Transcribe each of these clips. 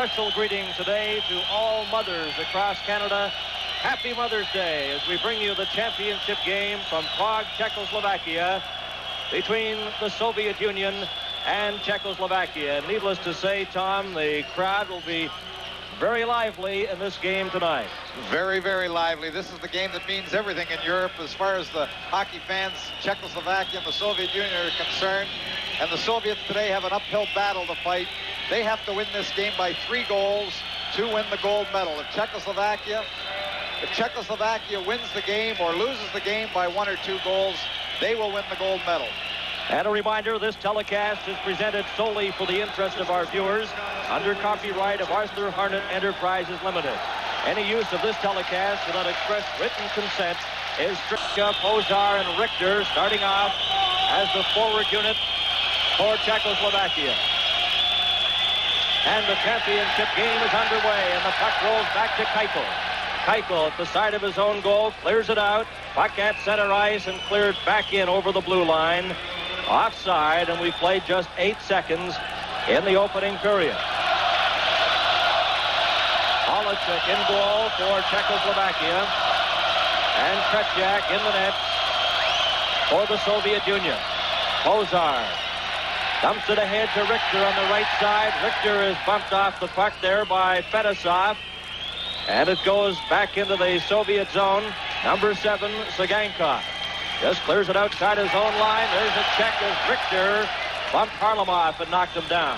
special greeting today to all mothers across Canada. Happy Mother's Day as we bring you the championship game from Prague, Czechoslovakia, between the Soviet Union and Czechoslovakia. Needless to say, Tom, the crowd will be very lively in this game tonight. Very, very lively. This is the game that means everything in Europe as far as the hockey fans, Czechoslovakia and the Soviet Union are concerned. And the Soviets today have an uphill battle to fight. They have to win this game by 3 goals to win the gold medal. If Czechoslovakia wins the game or loses the game by 1 or 2 goals, they will win the gold medal. And a reminder, this telecast is presented solely for the interest of our viewers under copyright of Arthur Harnett Enterprises Limited. Any use of this telecast without express written consent is strict. Pouzar and Rihter starting off as the forward unit for Czechoslovakia. And the championship game is underway, and the puck rolls back to Kaikel. Kaikel at the side of his own goal, clears it out. Puck at center ice and cleared back in over the blue line. Offside, and we played just 8 seconds in the opening period. Holeček in goal for Czechoslovakia. And Holeček in the net for the Soviet Union. Pouzar dumps it ahead to Rihter on the right side. Rihter is bumped off the puck there by Fedosov. And it goes back into the Soviet zone. Number 7, Sagankov. Just clears it outside his own line. There's a check as Rihter bumped Harlamov and knocked him down.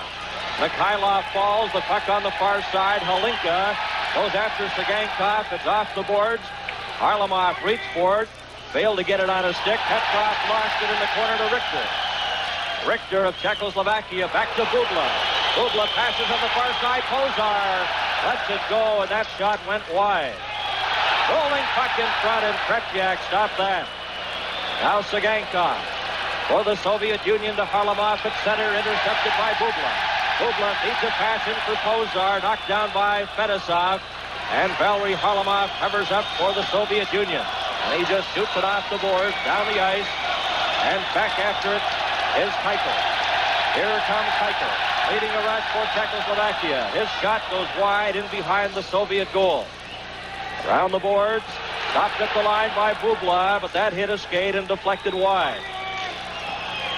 Mikhailov falls. The puck on the far side. Holinka goes after Sagankov. It's off the boards. Harlamov reached for it. Failed to get it on a stick. Petrov lost it in the corner to Rihter. Rihter of Czechoslovakia back to Bubla. Bubla passes on the far side. Pouzar lets it go, and that shot went wide. Rolling puck in front, and Holeček stopped that. Now Sagankov for the Soviet Union to Harlamov at center, intercepted by Bubla. Bubla feeds a pass in for Pouzar, knocked down by Fedosov, and Valery Harlamov covers up for the Soviet Union. And he just shoots it off the boards, down the ice, and back after it is Kaikel. Here comes Kaikel, leading a rush for Czechoslovakia. His shot goes wide in behind the Soviet goal. Around the boards, stopped at the line by Bubla, but that hit a skate and deflected wide.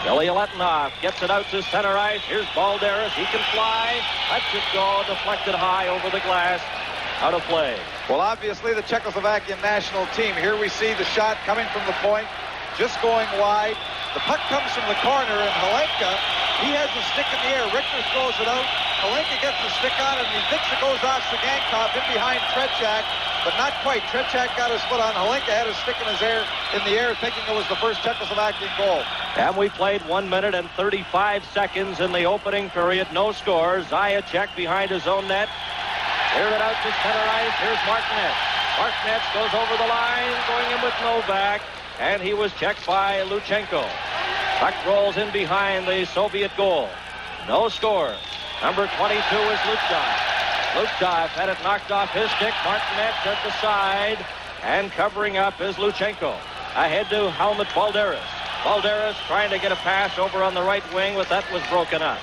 Billy Letinov gets it out to center ice. Here's Balderas. He can fly. Lets it go. Deflected high over the glass. Out of play. Well, obviously, the Czechoslovakian national team. Here we see the shot coming from the point, just going wide. The puck comes from the corner, and Holinka, he has the stick in the air. Rihter throws it out. Holinka gets the stick on it, and he thinks it goes off Sagankov in behind Holeček, but not quite. Holeček got his foot on. Holinka had his stick in the air, thinking it was the first Czechoslovakian goal. And we played 1 minute and 35 seconds in the opening period. No score. Zaичek behind his own net. Cleared it out to center ice. Here's Mартинец. Mартинец goes over the line, going in with Novak, and he was checked by Luchenko. Puck rolls in behind the Soviet goal. No score. Number 22 is Luchtov. Luchtov had it knocked off his stick. Mартинец at the side, and covering up is Luchenko. Ahead to Helmut Balderas. Balderas trying to get a pass over on the right wing, but that was broken up.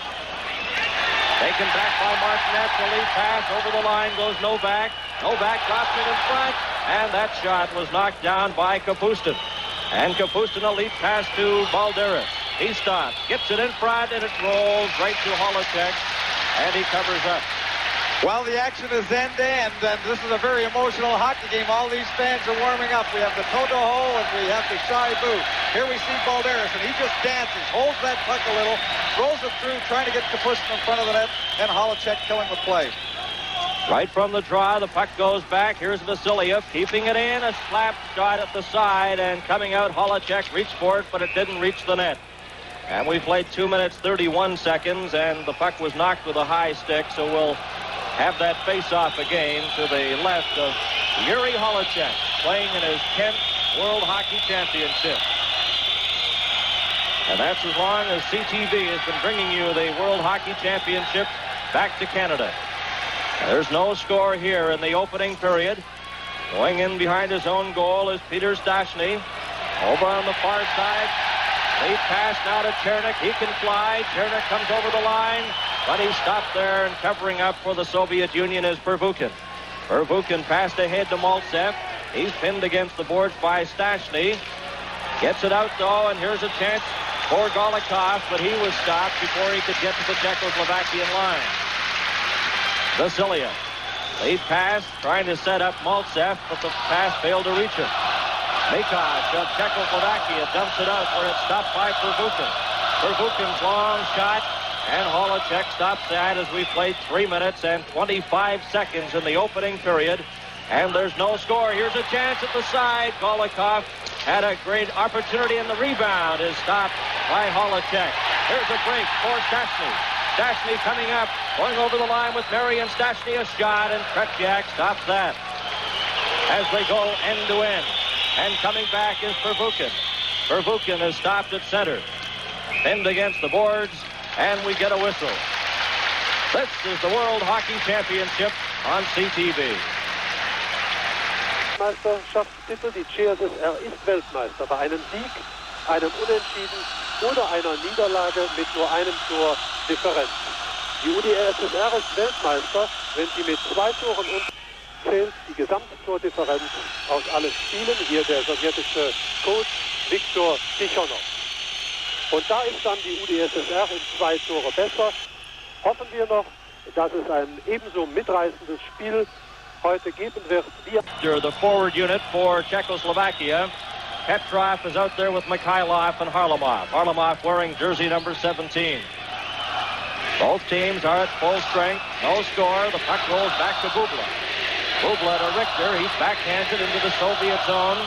Taken back by Mартинец. The lead pass over the line goes Novak. Novak drops it in front, and that shot was knocked down by Kapustin. And Kapustin, a lead pass to Balderas. He stops, gets it in front, and it rolls right to Holeček, and he covers up. Well, the action is end-to-end, and this is a very emotional hockey game. All these fans are warming up. We have the Toto-Ho, and we have the Shaibu. Here we see Balderas, and he just dances, holds that puck a little, throws it through, trying to get Kapustin in front of the net, and Holeček killing the play. Right from the draw, the puck goes back. Here's Vasiliev keeping it in. A slap shot at the side, and coming out, Holeček reached for it, but it didn't reach the net. And we played 2 minutes, 31 seconds, and the puck was knocked with a high stick, so we'll have that face-off again to the left of Yuri Holeček, playing in his 10th World Hockey Championship. And that's as long as CTV has been bringing you the World Hockey Championship back to Canada. There's no score here in the opening period. Going in behind his own goal is П.Штястны. Over on the far side. Lead pass now to Черник. He can fly. Черnik comes over the line. but he's stopped there, and covering up for the Soviet Union is Pervukin. Pervukin passed ahead to Maltsev. He's pinned against the boards by Šťastný. Gets it out, though, and here's a chance for Golikov, but he was stopped before he could get to the Czechoslovakian line. Vasilia. Lead pass, trying to set up Maltsev, but the pass failed to reach him. Makač of Czechoslovakia dumps it out where it's stopped by Pervukin. Pervukin's long shot, and Holeček stops that as we played 3 minutes and 25 seconds in the opening period. And there's no score. Here's a chance at the side. Golikov had a great opportunity, and the rebound is stopped by Holeček. Here's a break for Šťastný. Šťastný coming up, going over the line with Mary and Šťastný, a shot, and Tretiak stops that as they go end to end. And coming back is Pervukin. Pervukin is stopped at center, pinned against the boards, and we get a whistle. This is the World Hockey Championship on CTV. Meisterschaftstitel. Die ČCCR ist Weltmeister bei einem Sieg, einem Unentschieden oder einer Niederlage mit nur einem Tor Differenz. Die UdSSR ist Weltmeister, wenn sie mit 2 Toren und zählt die Gesamttordifferenz aus allen Spielen. Hier der sowjetische Coach Viktor Tichonov. Und da ist dann die UdSSR in 2 Tore besser. Hoffen wir noch, dass es ein ebenso mitreißendes Spiel heute geben wird. The forward unit for Czechoslovakia. Petrov is out there with Mikhailov and Harlamov. Harlamov wearing jersey number 17. Both teams are at full strength. No score. The puck rolls back to Bubla. Bubla to Rihter. He's backhanded into the Soviet zone.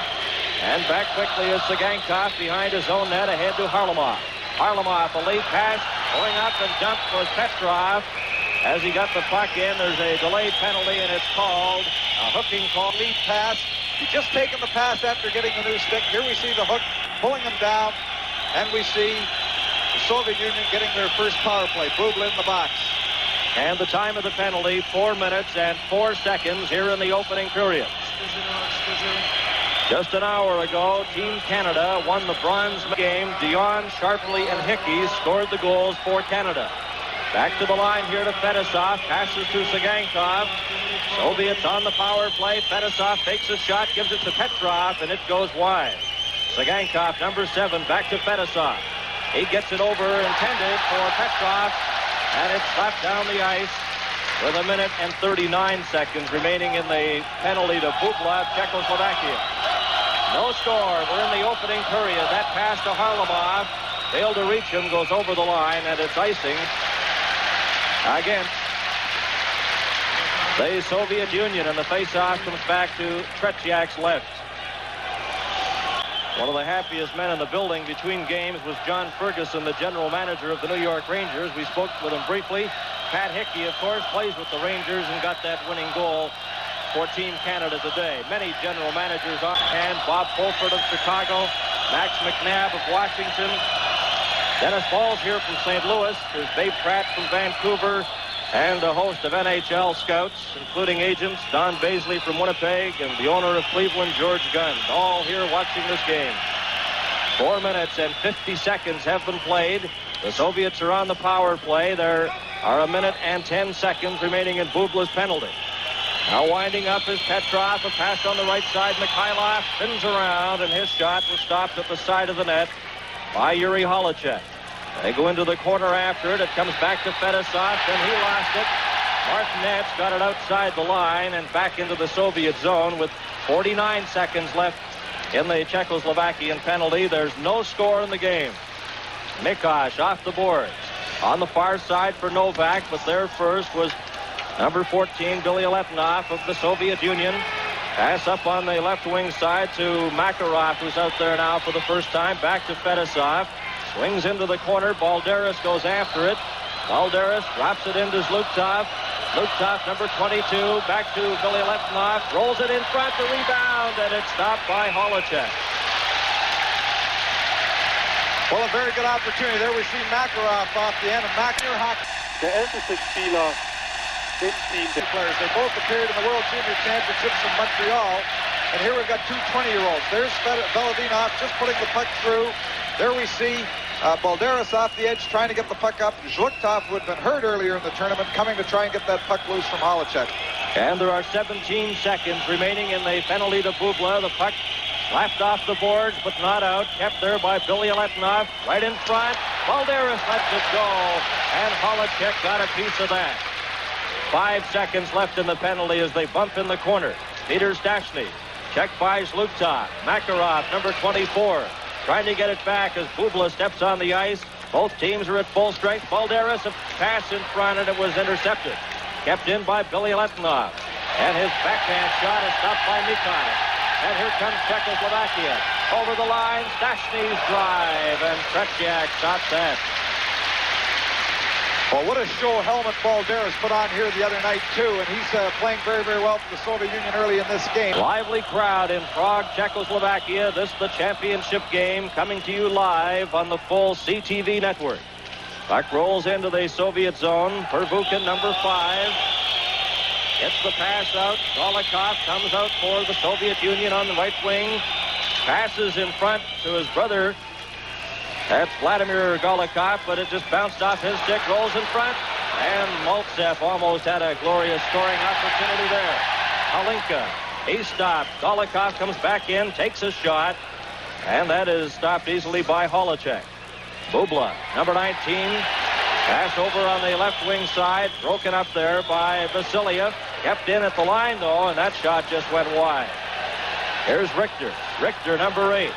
And back quickly is Sagankov behind his own net, ahead to Harlamov. Harlamov, a late pass, going up and dumped was Petrov. As he got the puck in, there's a delayed penalty, and it's called a hooking call. Lead pass. He's just taken the pass after getting the new stick. Here we see the hook pulling him down, and we see the Soviet Union getting their first power play. Bubla in the box. And the time of the penalty, 4 minutes and 4 seconds here in the opening period. Just an hour ago, Team Canada won the bronze game. Dion, Sharpley, and Hickey scored the goals for Canada. Back to the line here to Fedosov. Passes to Sagankov. Soviets on the power play. Fedosov takes a shot, gives it to Petrov, and it goes wide. Sagankov, number 7, back to Fedosov. He gets it over, intended for Petrov, and it's slapped down the ice with 1 minute and 39 seconds remaining in the penalty to Bubla, Czechoslovakia. No score. We're in the opening period. That pass to Harlamov. Failed to reach him, goes over the line, and it's icing against the Soviet Union, and the face-off comes back to Tretiak's left. One of the happiest men in the building between games was John Ferguson, the general manager of the New York Rangers. We spoke with him briefly. Pat Hickey, of course, plays with the Rangers and got that winning goal for Team Canada today. Many general managers on hand. Bob Fulford of Chicago, Max McNabb of Washington, Dennis Balls here from St. Louis. There's Babe Pratt from Vancouver, and a host of NHL scouts, including agents Don Baisley from Winnipeg and the owner of Cleveland, George Gunn, all here watching this game. 4 minutes and 50 seconds have been played. The Soviets are on the power play. There are 1 minute and 10 seconds remaining in Bubla's penalty. Now winding up is Petrov, a pass on the right side. Mikhailov spins around, and his shot was stopped at the side of the net by Yuri Holeček. They go into the corner after it. It comes back to Fedosov, and he lost it. Martinez got it outside the line and back into the Soviet zone with 49 seconds left in the Czechoslovakian penalty. There's no score in the game. Makač off the boards. On the far side for Novak, but there first was number 14, Billy Letnov of the Soviet Union. Pass up on the left wing side to Makarov, who's out there now for the first time. Back to Fedosov. Swings into the corner. Balderas goes after it. Balderas drops it into Zlutov. Zlutov, number 22, back to Billy Letnov. Rolls it in front, the rebound, and it's stopped by Holeček. Well, a very good opportunity. There we see Makarov off the end of Makarov. Der älteste Spieler im Team. Players. They both appeared in the World Junior Championships in Montreal. And here we've got two 20-year-olds. There's Veladinov just putting the puck through. There we see Balderas off the edge trying to get the puck up. Zluktov, who had been hurt earlier in the tournament, coming to try and get that puck loose from Holeček. And there are 17 seconds remaining in the penalty to Bubla. The puck slapped off the boards, but not out. Kept there by Billy Letnov. Right in front. Balderas lets it go. And Holeček got a piece of that. 5 seconds left in the penalty as they bump in the corner. P.Štyastny. Checked by Zluktov. Makarov, number 24. Trying to get it back as Bubla steps on the ice. Both teams are at full strength. Balderas, a pass in front, and it was intercepted. Kept in by Billy Letnov. And his backhand shot is stopped by Mihai. And here comes Czechoslovakia. Over the line, Štyastny's drive, and Tretiak shot that. Well, what a show Helmut Balderas put on here the other night, too, and he's playing very, very well for the Soviet Union early in this game. Lively crowd in Prague, Czechoslovakia. This is the championship game coming to you live on the full CTV network. Puck rolls into the Soviet zone. Pervukin, number 5. Gets the pass out. Golikov comes out for the Soviet Union on the right wing. Passes in front to his brother. That's Vladimir Golikov, but it just bounced off his stick, rolls in front, and Maltsev almost had a glorious scoring opportunity there. Halinka, he stopped. Golikov comes back in, takes a shot, and that is stopped easily by Holeček. Bubla, number 19, pass over on the left wing side, broken up there by Vasiliev, kept in at the line though, and that shot just went wide. Here's Rihter. Rihter, number 8.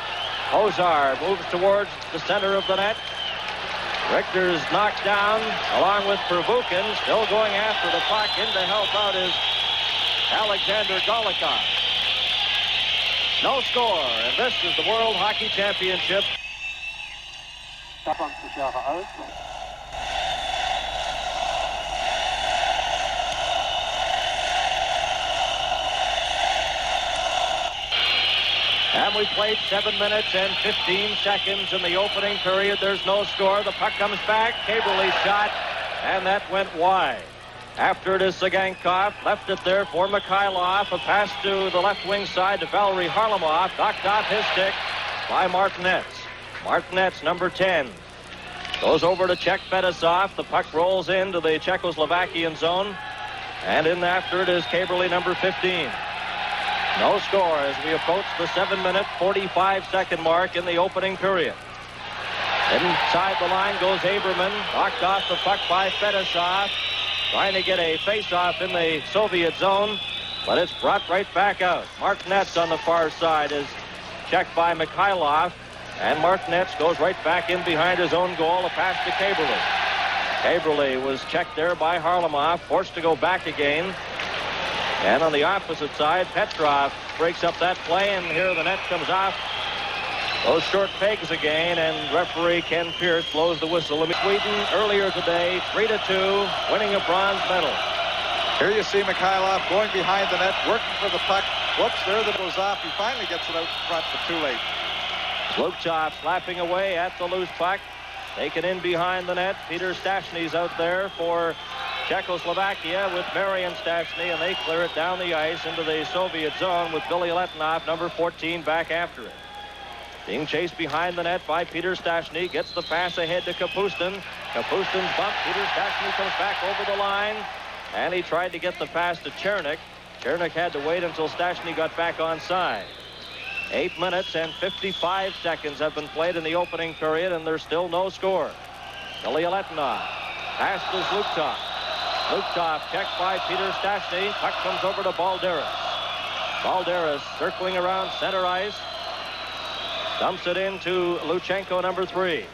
Pouzar moves towards the center of the net. Richter's knocked down along with Pervukin. Still going after the puck. In to help out is Alexander Golikov. No score, and this is the World Hockey Championship. 20 Jahre alt. And we played 7 minutes and 15 seconds in the opening period. There's no score. The puck comes back. Kabерле shot, and that went wide. After it is Sagankov. Left it there for Mikhailov. A pass to the left wing side to Valery Harlamov. Knocked off his stick by Martinez. Martinez, number 10. Goes over to Czech Fedosov. The puck rolls into the Czechoslovakian zone. And in after it is Kabерлe, number 15. No score as we approach the 7-minute, 45-second mark in the opening period. Inside the line goes Ebermann. Knocked off the puck by Fedosov. Trying to get a face-off in the Soviet zone, but it's brought right back out. Martinez on the far side is checked by Mikhailov, and Martinez goes right back in behind his own goal. A pass to Kabерлe. Kabерлe was checked there by Harlamov, forced to go back again. And on the opposite side, Petrov breaks up that play, and here the net comes off. Those short pegs again, and referee Ken Pierce blows the whistle. Sweden earlier today, 3-2, winning a bronze medal. Here you see Mikhailov going behind the net, working for the puck. Whoops, there that goes off. He finally gets it out in front, but too late. Zluktov slapping away at the loose puck. Taken in behind the net. P.Štyastny's out there for Czechoslovakia with Marian Štyastny, and they clear it down the ice into the Soviet zone with Billy Letnov, number 14, back after it. Being chased behind the net by P.Štyastny, gets the pass ahead to Kapustin. Kapustin's bumped. P.Štyastny comes back over the line, and he tried to get the pass to Черник. Черник had to wait until Štyastny got back onside. 8 minutes and 55 seconds have been played in the opening period, and there's still no score. Billy Letnov. Pass to Zluktov. Zluktov checked by P.Štyastny. Puck comes over to Balderas. Balderas circling around center ice. Dumps it into Luchenko, number 3.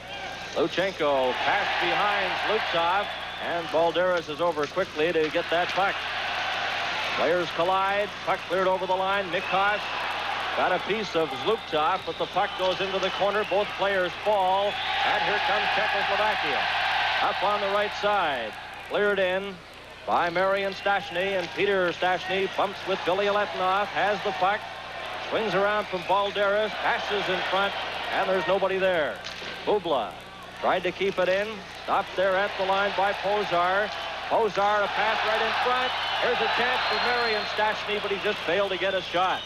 Luchenko passed behind Zluktov, and Balderas is over quickly to get that puck. Players collide. Puck cleared over the line. Mihai got a piece of Zluktov, but the puck goes into the corner. Both players fall, and here comes Czechoslovakia. Up on the right side. Cleared in by Marian Štyastny, and P.Štyastny bumps with Billy Letnov, has the puck, swings around from Balderas, passes in front, and there's nobody there. Bubla tried to keep it in, stopped there at the line by Pouzar. Pouzar, a pass right in front. Here's a chance for Marian Štyastny, but he just failed to get a shot.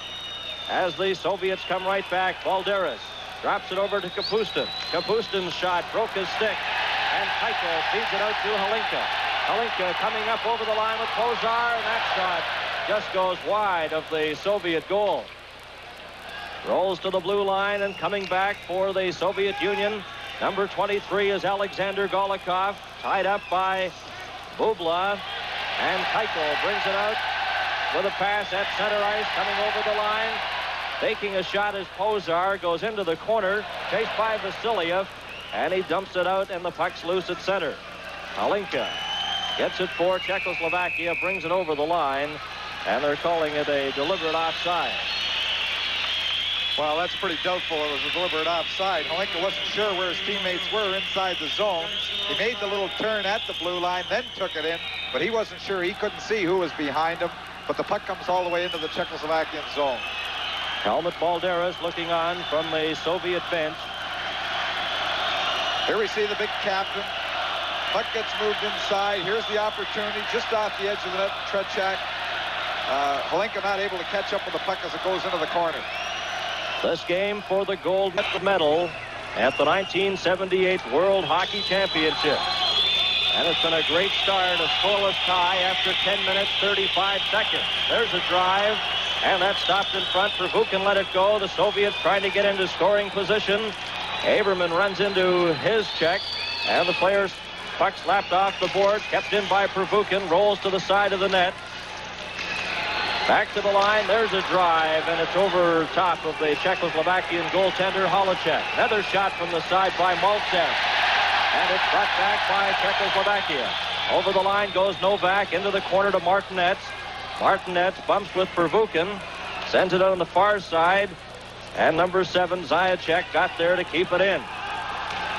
As the Soviets come right back, Balderas drops it over to Kapustin. Kapustin's shot broke his stick, and Kaikel feeds it out to Holinka. Holinka coming up over the line with Pouzar, and that shot just goes wide of the Soviet goal. Rolls to the blue line, and coming back for the Soviet Union, number 23 is Alexander Golikov, tied up by Bubla, and Kaikel brings it out with a pass at center ice, coming over the line. Taking a shot as Pouzar goes into the corner, chased by Vasiliev, and he dumps it out, and the puck's loose at center. Holinka gets it for Czechoslovakia, brings it over the line, and they're calling it a deliberate offside. Well, that's pretty doubtful. It was a deliberate offside. Holinka wasn't sure where his teammates were inside the zone. He made the little turn at the blue line, then took it in, but he wasn't sure. He couldn't see who was behind him, but the puck comes all the way into the Czechoslovakian zone. Helmut Balderas looking on from the Soviet bench. Here we see the big captain. Puck gets moved inside. Here's the opportunity just off the edge of the net. Tretiak. Holinka not able to catch up with the puck as it goes into the corner. This game for the gold medal at the 1978 World Hockey Championship. And it's been a great start, a scoreless tie after 10 minutes, 35 seconds. There's a drive, and that's stopped in front. Pervukin let it go. The Soviets trying to get into scoring position. Ebermann runs into his check, and the player's puck slapped off the board, kept in by Pervukin, rolls to the side of the net. Back to the line, there's a drive, and it's over top of the Czechoslovakian goaltender, Holeček. Another shot from the side by Maltsev, and it's brought back by Czechoslovakia. Over the line goes Novak, into the corner to Martinez. Martinez bumps with Pervukin, sends it on the far side, and number 7, Zaичek, got there to keep it in.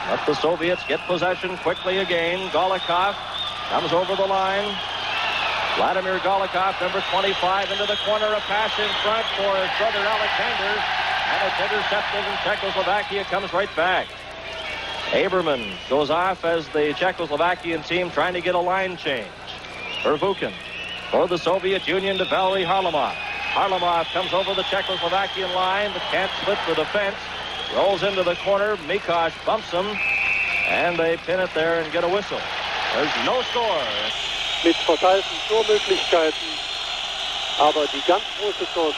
Let the Soviets get possession quickly again. Golikov comes over the line. Vladimir Golikov, number 25, into the corner, a pass in front for his brother Alexander, and it's intercepted, and Czechoslovakia comes right back. Ebermann goes off as the Czechoslovakian team trying to get a line change. Pervukin for the Soviet Union to Valery Harlamov. Harlamov comes over the Czechoslovakian line, but can't split the defense. Rolls into the corner. Machach bumps him, and they pin it there and get a whistle. There's no score. Mit verteilten Tormöglichkeiten, aber die ganz große Chance.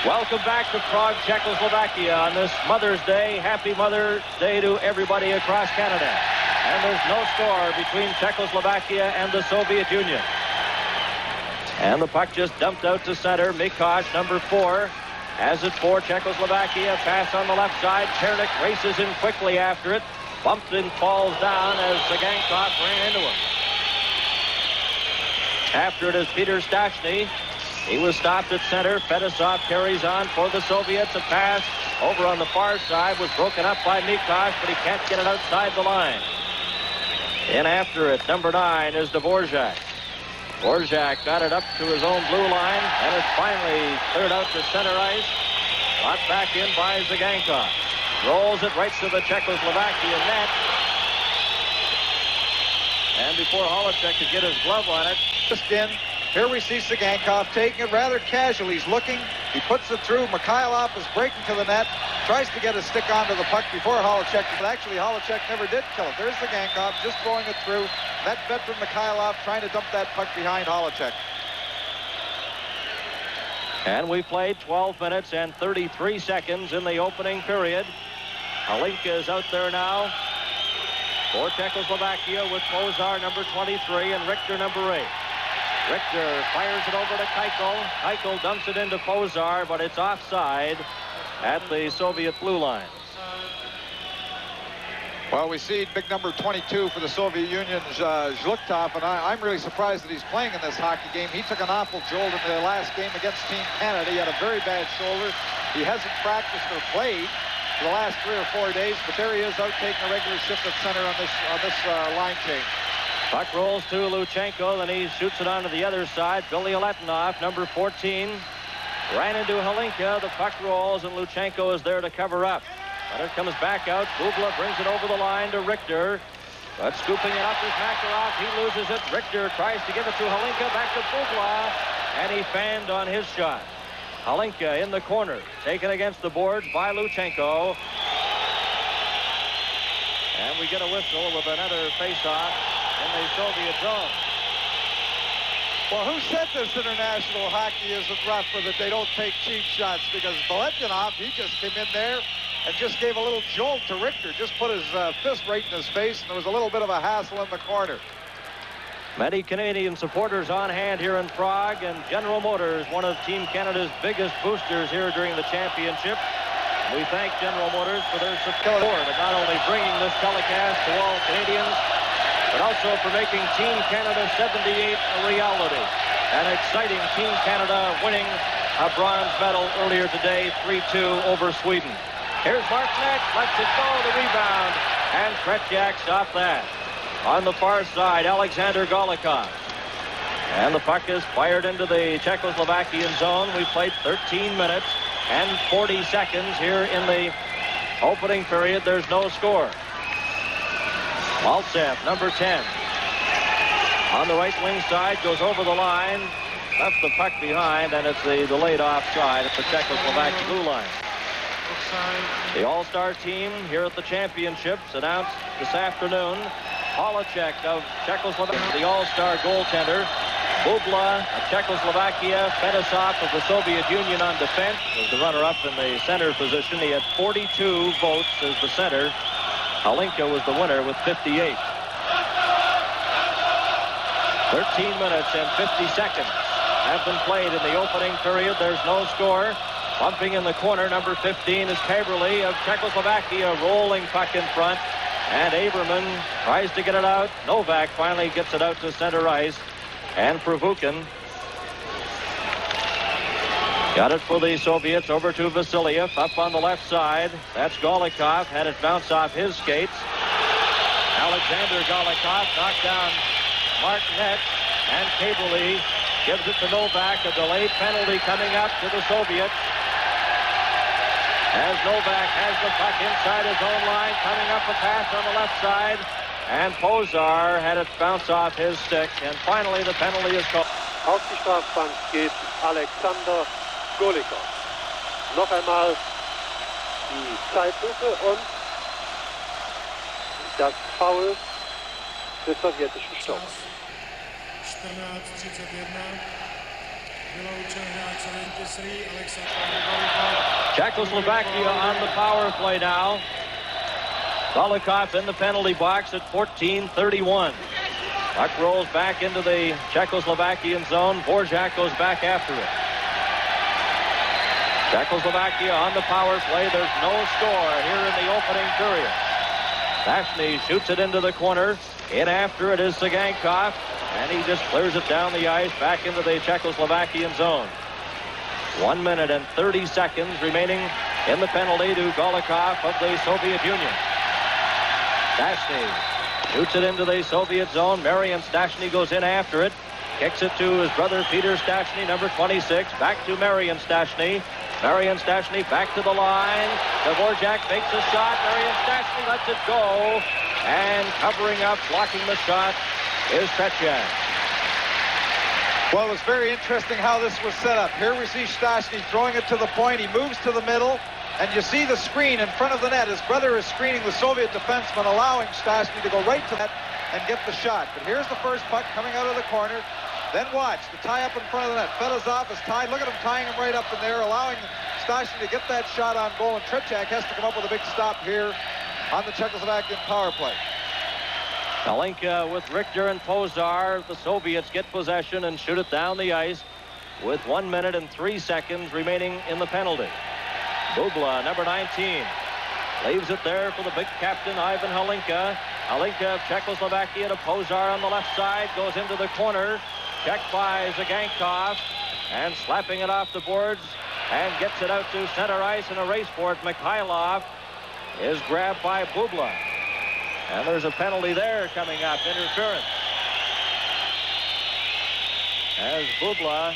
Welcome back to Prague, Czechoslovakia on this Mother's Day. Happy Mother's Day to everybody across Canada. And there's no score between Czechoslovakia and the Soviet Union. And the puck just dumped out to center. Machach, number 4, has it for Czechoslovakia. Pass on the left side. Черник races in quickly after it. Bumped and falls down as Sagankov ran into him. After it is П.Штястны. He was stopped at center. Fedosov carries on for the Soviets. A pass over on the far side was broken up by Machach, but he can't get it outside the line. In after it, number 9 is Dvorjak. Dvorjak got it up to his own blue line, and it's finally cleared out to center ice. Brought back in by Zagankov. Rolls it right to the Czechoslovakian net. And before Holeček could get his glove on it, Just in. Here we see Sagankov taking it rather casually. He's looking. He puts it through. Mikhailov is breaking to the net. Tries to get a stick onto the puck before Holeček, but actually Holeček never did kill it. There's Sagankov just throwing it through. That veteran Mikhailov trying to dump that puck behind Holeček. and we played 12 minutes and 33 seconds in the opening period. Holinka is out there now for Czechoslovakia with Pouzar, number 23, and Rihter, number 8. Rihter fires it over to Kaikel. Kaikel dumps it into Pouzar, but it's offside at the Soviet blue lines. Well, we see big number 22 for the Soviet Union, Zhluktov, and I'm really surprised that he's playing in this hockey game. He took an awful jolt in the last game against Team Canada. He had a very bad shoulder. He hasn't practiced or played for the last 3 or 4 days, but there he is out taking a regular shift at center on this line change. Puck rolls to Luchenko, then he shoots it onto the other side. Billy Letonov, number 14, ran into Holinka. The puck rolls, and Luchenko is there to cover up. But it comes back out. Bubla brings it over the line to Rihter. But scooping it up is Makarov. He loses it. Rihter tries to give it to Holinka. Back to Bubla. And he fanned on his shot. Holinka in the corner. Taken against the boards by Luchenko. And we get a whistle with another face-off in the Soviet zone. Well, who said this international hockey isn't rough or that they don't take cheap shots? Because Boletyanov, he just came in there and just gave a little jolt to Rihter. Just put his fist right in his face, and there was a little bit of a hassle in the corner. Many Canadian supporters on hand here in Prague, and General Motors, one of Team Canada's biggest boosters here during the championship. We thank General Motors for their support of not only bringing this telecast to all Canadians, but also for making Team Canada 78 a reality. An exciting Team Canada winning a bronze medal earlier today, 3-2 over Sweden. Here's Mартинец, lets it go, the rebound, and Kretjak stopped that. On the far side, Alexander Golikov. And the puck is fired into the Czechoslovakian zone. We played 13 minutes and 40 seconds here in the opening period. There's no score. Maltsev, number 10. On the right wing side, goes over the line, left the puck behind, and it's the delayed offside at the Czechoslovakian blue line. The All-Star team here at the championships announced this afternoon. Holeček of Czechoslovakia, the All-Star goaltender. Bubla of Czechoslovakia, Fedosov of the Soviet Union on defense, was the runner-up in the center position. He had 42 votes as the center. Alinka was the winner with 58. 13 minutes and 50 seconds have been played in the opening period. There's no score. Bumping in the corner, number 15 is Kabерлé of Czechoslovakia, rolling puck in front. And Ebermann tries to get it out. Novak finally gets it out to center ice. And Provukin got it for the Soviets over to Vasiliev up on the left side. That's Golikov, had it bounce off his skates. Alexander Golikov knocked down Mартинец, and Kabерлé gives it to Novak. A delayed penalty coming up to the Soviets. As Novak has the puck inside his own line, coming up a pass on the left side. And Pouzar had it bounce off his stick. And finally, the penalty is called. Auf die Strafbank geht Alexander Golikov. Noch einmal die Zeitlupe und das Foul des sowjetischen Sturms. Czechoslovakia on the power play now. Golikov in the penalty box at 14:31. Puck rolls back into the Czechoslovakian zone. Dvorjak goes back after it. Czechoslovakia on the power play. There's no score here in the opening period. Šťastný shoots it into the corner. In after it is Sagankov, and he just clears it down the ice back into the Czechoslovakian zone. 1 minute and 30 seconds remaining in the penalty to Golikov of the Soviet Union. Šťastný shoots it into the Soviet zone. Marian Šťastný goes in after it. Kicks it to his brother Peter Šťastný, number 26. Back to Marian Šťastný. Marian Šťastný back to the line. Dvorjak makes a shot. Marian Šťastný lets it go. And covering up, blocking the shot is Kretjak. Well, it was very interesting how this was set up. Here we see Šťastný throwing it to the point. He moves to the middle. And you see the screen in front of the net. His brother is screening the Soviet defenseman, allowing Šťastný to go right to that and get the shot. But here's the first puck coming out of the corner. Then watch the tie up in front of the net. Fedosov is tied. Look at him tying him right up in there, allowing Šťastný to get that shot on goal. And Kretjak has to come up with a big stop here on the Czechoslovakian power play. Alinka with Rihter and Pouzar. The Soviets get possession and shoot it down the ice with 1 minute and 3 seconds remaining in the penalty. Bubla, number 19, leaves it there for the big captain, Ivan Hlinka. Hlinka of Czechoslovakia to Pouzar on the left side, goes into the corner, checked by Zagankov, and slapping it off the boards, and gets it out to center ice in a race for it. Mikhailov is grabbed by Bubla. And there's a penalty there coming up, interference. As Bubla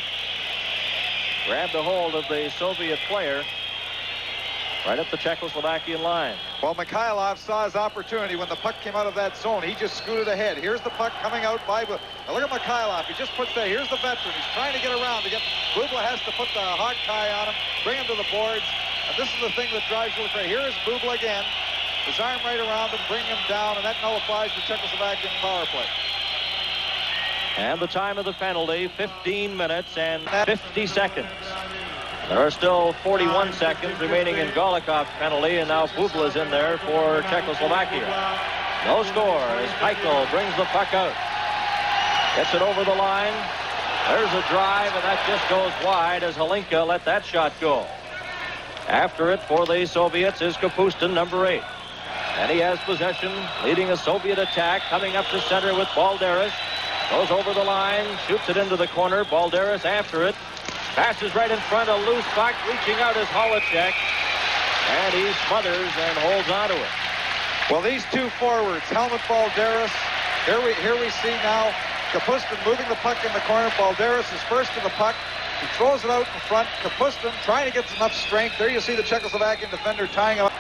grabbed a hold of the Soviet player right at the Czechoslovakian line. Well, Mikhailov saw his opportunity when the puck came out of that zone. He just scooted ahead. Here's the puck coming out by Bubla. Now look at Mikhailov. He just puts that. Here's the veteran. He's trying to get around to get. Bubla has to put the hog tie on him, bring him to the boards. And this is the thing that drives you crazy. Here is Bubla again. his arm right around him, bring him down, and that nullifies the Czechoslovakian power play. And the time of the penalty, 15 minutes and 50 seconds. There are still 41 seconds remaining in Golikov's penalty, and now Bubla's in there for Czechoslovakia. No score as Kaikel brings the puck out. Gets it over the line. There's a drive, and that just goes wide as Holinka let that shot go. After it for the Soviets is Kapustin, number 8. And he has possession, leading a Soviet attack, coming up to center with Balderas. Goes over the line, shoots it into the corner. Balderas after it. Passes right in front, a loose puck, reaching out is Holeček. And he smothers and holds onto it. Well, these two forwards, Helmut Balderas, here we see now Kapustin moving the puck in the corner. Balderas is first to the puck. He throws it out in front. Kapustin trying to get enough strength. There you see the Czechoslovakian defender tying up.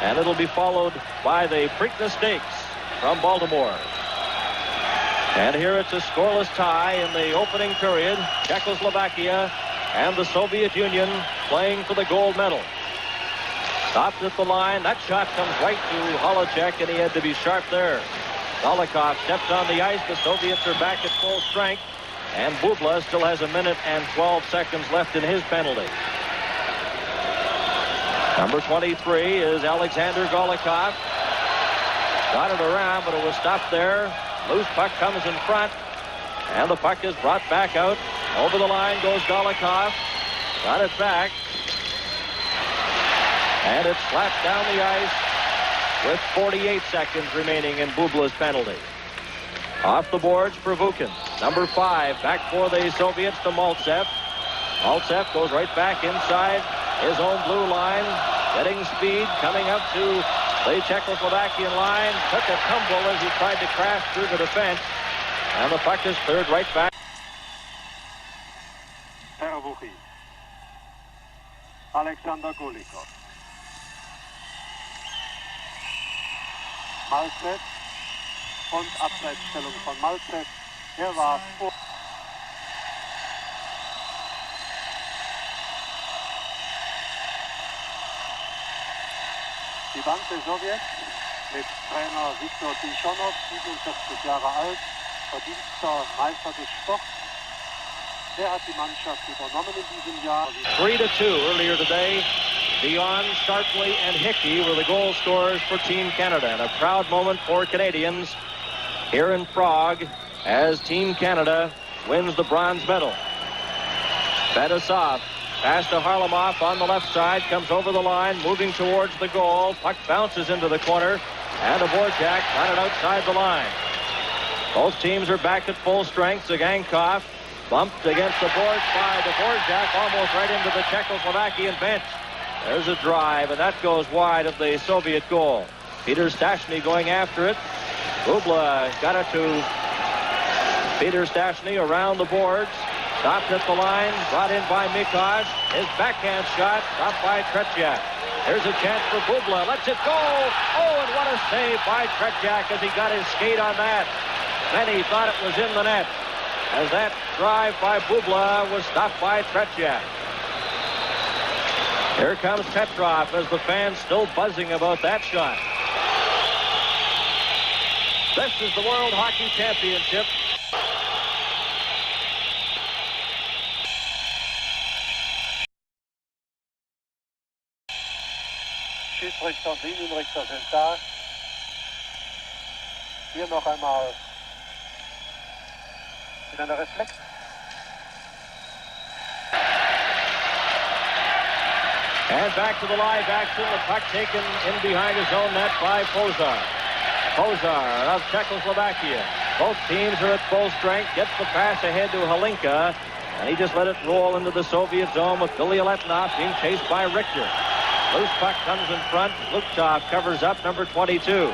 And it'll be followed by the Preakness Stakes from Baltimore. And here it's a scoreless tie in the opening period. Czechoslovakia and the Soviet Union playing for the gold medal. Stopped at the line. That shot comes right to Holeček, and he had to be sharp there. Golikov steps on the ice. The Soviets are back at full strength. And Bubla still has a minute and 12 seconds left in his penalty. Number 23 is Alexander Golikov. Got it around, but it was stopped there. Loose puck comes in front. And the puck is brought back out. Over the line goes Golikov. Got it back. And it's slapped down the ice with 48 seconds remaining in Bubla's penalty. Off the boards for Vukin. Number 5, back for the Soviets to Maltsev. Maltsev goes right back inside his own blue line. Getting speed, coming up to the Czechoslovakian line. Took a tumble as he tried to crash through the defense. And the puck is cleared right back. Alexander Golikov. Maltsev und Abseitsstellung von Maltsev. War vor. Die Bank der Sowjets mit Trainer Viktor Tichonov, 47 Jahre alt, verdienster Meister des Sports. Er hat die Mannschaft übernommen in diesem Jahr. 3-2 earlier today. Dion, Sharpley, and Hickey were the goal scorers for Team Canada. And a proud moment for Canadians here in Prague as Team Canada wins the bronze medal. Fedosov, pass to Harlamov on the left side, comes over the line, moving towards the goal. Puck bounces into the corner, and Dvorjak got it outside the line. Both teams are back at full strength. Zagankov bumped against the boards by Dvorjak, almost right into the Czechoslovakian bench. There's a drive, and that goes wide of the Soviet goal. P.Štyastny going after it. Bubla got it to P.Štyastny around the boards. Stopped at the line, brought in by Mikosh. His backhand shot, stopped by Tretiak. There's a chance for Bubla. Lets it go. Oh, and what a save by Tretiak as he got his skate on that. Then he thought it was in the net, as that drive by Bubla was stopped by Tretiak. Here comes Petrov as the fans still buzzing about that shot. This is the World Hockey Championship. Schiedsrichter, Linienrichter sind da. Hier noch einmal in einer Reflex. And back to the live action. The puck taken in behind his own net by Pouzar. Pouzar of Czechoslovakia. Both teams are at full strength. Gets the pass ahead to Holinka. And he just let it roll into the Soviet zone with Billy Letnov being chased by Rikter. Loose puck comes in front. Luktov covers up number 22.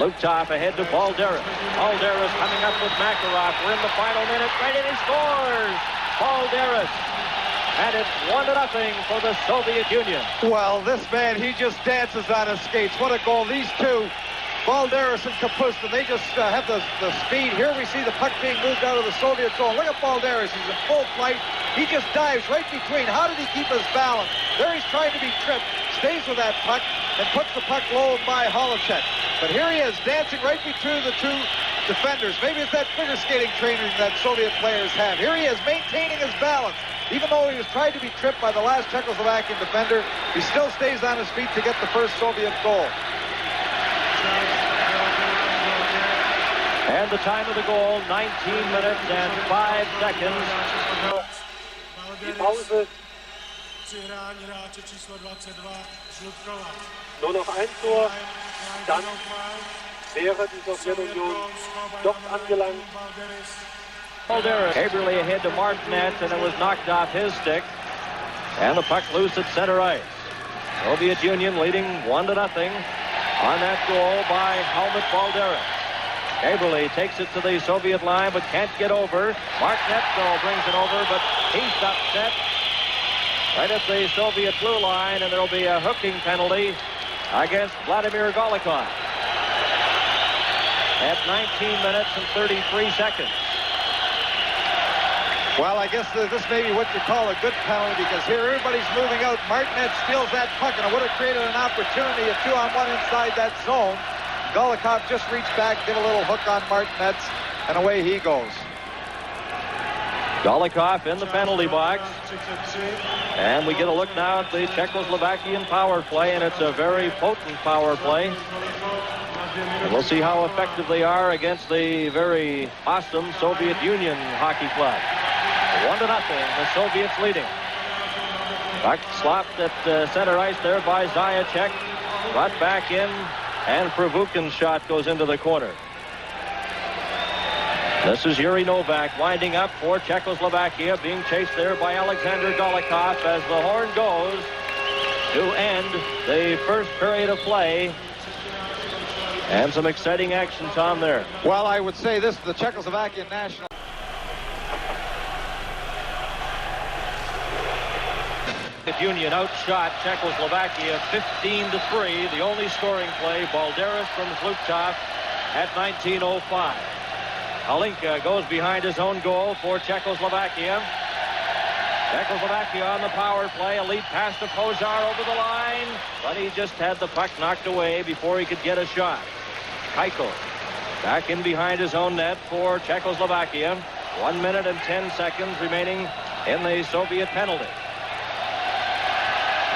Luktov ahead to Balderas. Balderas coming up with Makarov. We're in the final minute. Right in, he scores! Balderas. And it's 1-0 for the Soviet Union. Well, this man, he just dances on his skates. What a goal. These two, Balderas and Kapustin, they just have the speed. Here we see the puck being moved out of the Soviet zone. Look at Balderas. He's in full flight. He just dives right between. How did he keep his balance? There he's trying to be tripped. Stays with that puck. and puts the puck low by Holeček. But here he is dancing right between the two defenders. Maybe it's that figure skating training that Soviet players have. Here he is maintaining his balance. Even though he was trying to be tripped by the last Czechoslovakian defender, he still stays on his feet to get the first Soviet goal. And the time of the goal, 19 minutes and 5 seconds. Die Pause. Nur noch ein Tor, dann wäre die Sowjetunion doch angelangt. Kabерле ahead to Mартинец, and it was knocked off his stick. And the puck loose at center ice. Soviet Union leading 1-0 on that goal by helmet Balderas. Kabерле takes it to the Soviet line, but can't get over. Mартинец, though, brings it over, but he's upset right at the Soviet blue line, and there'll be a hooking penalty against Vladimir Golikov at 19 minutes and 33 seconds. Well, I guess this may be what you call a good penalty, because here everybody's moving out. Mартинец steals that puck, and it would have created an opportunity, a 2-on-1 inside that zone. Golikov just reached back, give a little hook on Mартинец, and away he goes. Golikov in the penalty box. And we get a look now at the Czechoslovakian power play, and it's a very potent power play. And we'll see how effective they are against the very awesome Soviet Union hockey club. 1-0, the Soviets leading. Puck slopped at center ice there by Zaичek. Brought back in, and Provukin's shot goes into the corner. This is I.Novak winding up for Czechoslovakia, being chased there by Alexander Golikov as the horn goes to end the first period of play. And some exciting action, Tom, there. Well, I would say this, the Czechoslovakian national... Union outshot Czechoslovakia 15-3. The only scoring play, Balderas from Zlutov at 19:05. Hlinka goes behind his own goal for Czechoslovakia. Czechoslovakia on the power play. A lead pass to Pouzar over the line, but he just had the puck knocked away before he could get a shot. Kaikel back in behind his own net for Czechoslovakia. 1 minute and 10 seconds remaining in the Soviet penalty.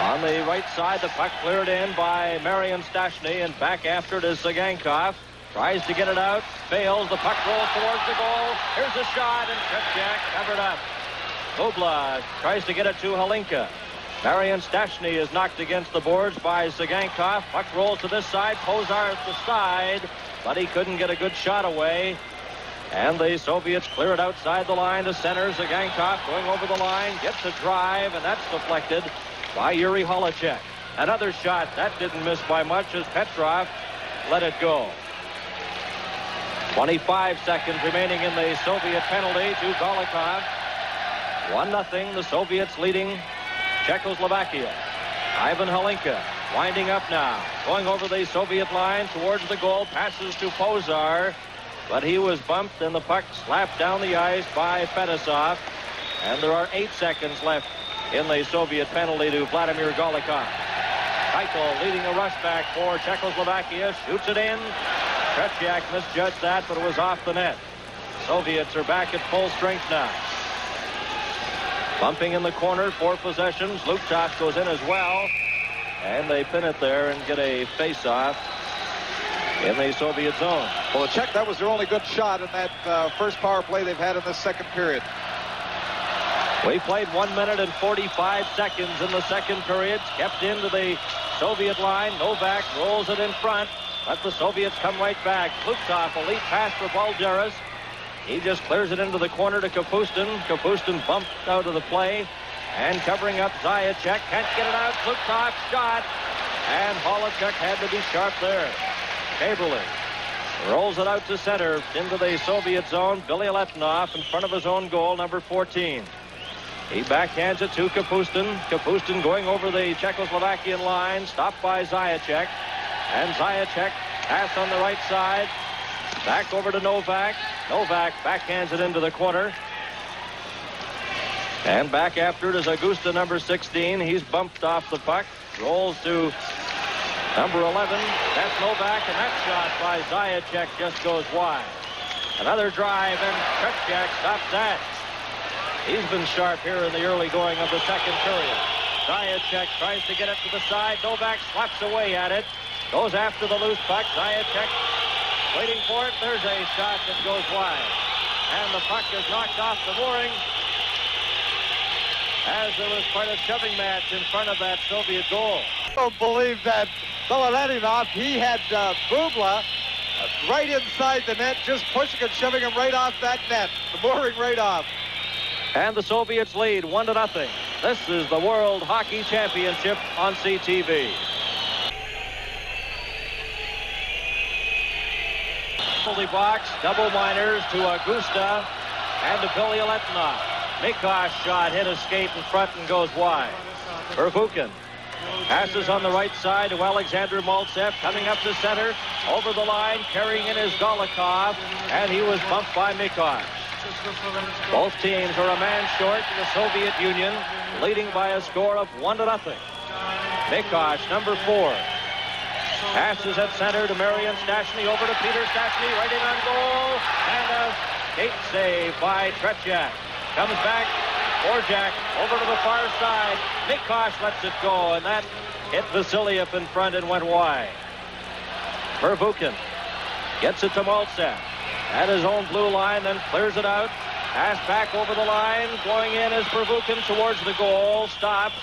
On the right side, the puck cleared in by М.Штястны, and back after it is Zagankov. Tries to get it out, fails. The puck rolls towards the goal. Here's a shot, and Prepjak covered up. Bubla tries to get it to Hlinka. М.Штястны is knocked against the boards by Zagankov. Puck rolls to this side. Pouzar at the side, but he couldn't get a good shot away. And the Soviets clear it outside the line to center. Zagankov going over the line, gets a drive, and that's deflected by Yuri Holeček. Another shot, that didn't miss by much as Petrov let it go. 25 seconds remaining in the Soviet penalty to Golikov. 1-0, the Soviets leading Czechoslovakia. Ivan Hlinka winding up now, going over the Soviet line towards the goal, passes to Pouzar, but he was bumped and the puck slapped down the ice by Fetisov. And there are 8 seconds left in the Soviet penalty to Vladimir Golikov. Kaikel leading a rush back for Czechoslovakia, shoots it in. Prepjak misjudged that, but it was off the net. Soviets are back at full strength now. Bumping in the corner for possession. Zlutov goes in as well. And they pin it there and get a face-off in the Soviet zone. Well, the Czech, that was their only good shot in that first power play they've had in this second period. We played 1 minute and 45 seconds in the second period. Kept into the Soviet line. Novak rolls it in front. Let the Soviets come right back. Zlutov, a lead pass for Balderas. He just clears it into the corner to Kapustin. Kapustin bumped out of the play. And covering up Zaичek. Can't get it out. Zlutov shot. And Holeček had to be sharp there. Kabерле rolls it out to center into the Soviet zone. Billy Letnov in front of his own goal, number 14. He backhands it to Kapustin. Kapustin going over the Czechoslovakian line, stopped by Zaичek. And Zaичek pass on the right side. Back over to Novak. Novak backhands it into the corner. And back after it is Augusta, number 16. He's bumped off the puck. Rolls to Number 11, that's Novak, and that shot by Zaичek just goes wide. Another drive, and Prepjak stops that. He's been sharp here in the early going of the second period. Zaичek tries to get it to the side. Novak slaps away at it. Goes after the loose puck. Zaичek waiting for it. There's a shot that goes wide. And the puck is knocked off the mooring, as there was quite a shoving match in front of that Soviet goal. I don't believe that Belenev, he had Bubla right inside the net, just pushing and shoving him right off that net. The mooring right off. And the Soviets lead 1-0. This is the World Hockey Championship on CTV. Penalty box, double minors to Augusta and to Billy Letnov. Mikosh shot hit a skate in front and goes wide. Vervuken passes on the right side to Alexander Maltsev, coming up to center, over the line, carrying in his Golikov, and he was bumped by Mikosh. Both teams are a man short, the Soviet Union leading by a score of 1-0. Mikosh, number 4. Passes at center to Marian Stachny, over to Peter Stachny, right in on goal, and a skate save by Tretiak. Comes back, Dvorjak over to the far side. Mikosh lets it go, and that hit Vasiliev in front and went wide. Vervuken gets it to Maltsev at his own blue line, then clears it out. Pass back over the line, going in as Vervuken towards the goal, stops,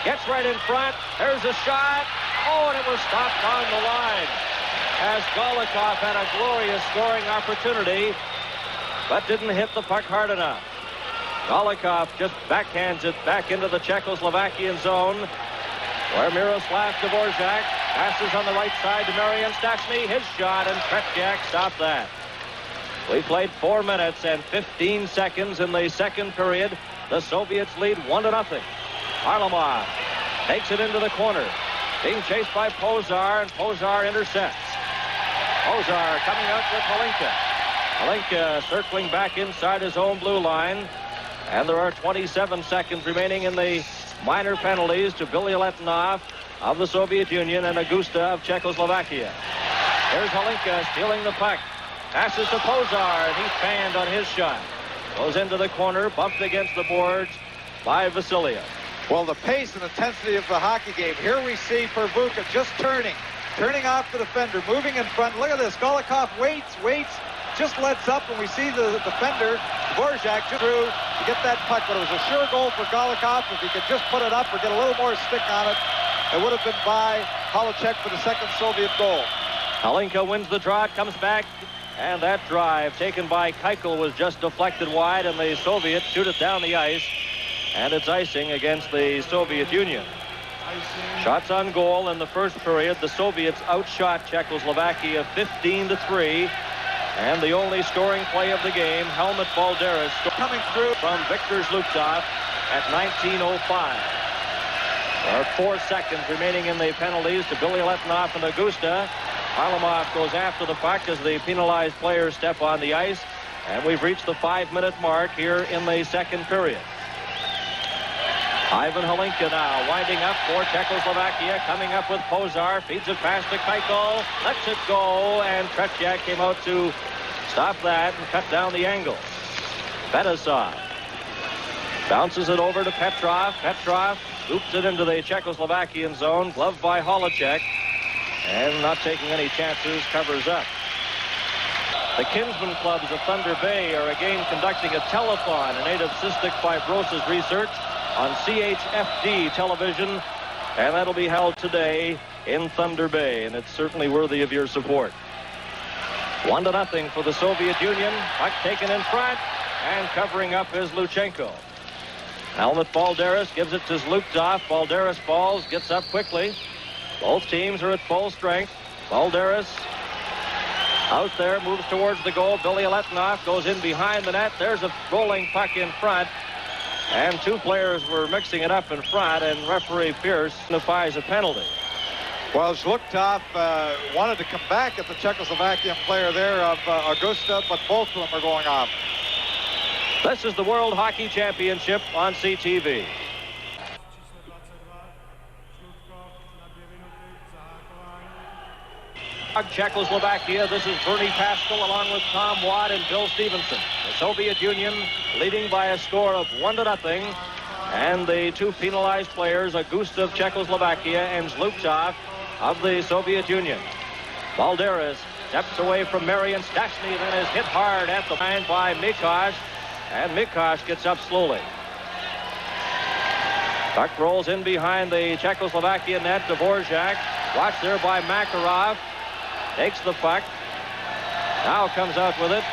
gets right in front, there's a shot, oh, and it was stopped on the line, as Golikov had a glorious scoring opportunity, but didn't hit the puck hard enough. Golikov just backhands it back into the Czechoslovakian zone, where Miroslav Dvorjak passes on the right side to Marian Stachny, his shot, and Prepjak stopped that. We played 4 minutes and 15 seconds in the second period. The Soviets lead 1-0. Harlamov takes it into the corner, being chased by Pouzar, and Pouzar intercepts. Pouzar coming out with Holinka. Holinka circling back inside his own blue line, and there are 27 seconds remaining in the minor penalties to Billy Letnov of the Soviet Union and Augusta of Czechoslovakia. Here's Holinka stealing the puck. Passes to Pouzar, and he's fanned on his shot. Goes into the corner, bumped against the boards by Vasiliev. Well, the pace and intensity of the hockey game. Here we see Vervuken just turning off the defender, moving in front. Look at this. Golikov waits, just lets up, and we see the defender, Dvorjak, through to get that puck. But it was a sure goal for Golikov. If he could just put it up or get a little more stick on it, it would have been by Holeček for the second Soviet goal. Holinka wins the draw, comes back, and that drive taken by Kaikel was just deflected wide, and the Soviets shoot it down the ice, and it's icing against the Soviet Union. Shots on goal in the first period. The Soviets outshot Czechoslovakia 15-3, and the only scoring play of the game, Helmut Balderas coming through from Viktor Zlukov at 19:05. There are 4 seconds remaining in the penalties to Billy Letnov and Augusta. Harlamov goes after the puck as the penalized players step on the ice, and we've reached the 5-minute mark here in the second period. Ivan Holinka now winding up for Czechoslovakia, coming up with Pouzar, feeds it past to Kaikel, lets it go, and Tretiak came out to stop that and cut down the angle. Fetisov bounces it over to Petrov. Petrov scoops it into the Czechoslovakian zone, gloved by Holeček, and not taking any chances, covers up. The Kinsman clubs of Thunder Bay are again conducting a telethon in aid of cystic fibrosis research on CHFD television, and that'll be held today in Thunder Bay, and it's certainly worthy of your support. 1-0 for the Soviet Union. Puck taken in front, and covering up is Luchenko. Helmut Balderas gives it to Zlukov. Balderas falls, gets up quickly. Both teams are at full strength. Balderas out there, moves towards the goal. Billy Letnov goes in behind the net. There's a rolling puck in front, and 2 players were mixing it up in front, and referee Pierce signifies a penalty. Well, Zlukov wanted to come back at the Czechoslovakian player there of Augusta, but both of them are going off. This is the World Hockey Championship on CTV. Czechoslovakia. This is Bernie Pascal along with Tom Watt and Bill Stevenson. The Soviet Union leading by a score of 1-0. And the two penalized players are Gust of Czechoslovakia and Zlutov of the Soviet Union. Balderas steps away from М.Штястны, then is hit hard at the line by Machach, and Machach gets up slowly. Puck rolls in behind the Czechoslovakia net. Dvorjak, watched there by Makarov, takes the puck, now comes out with it,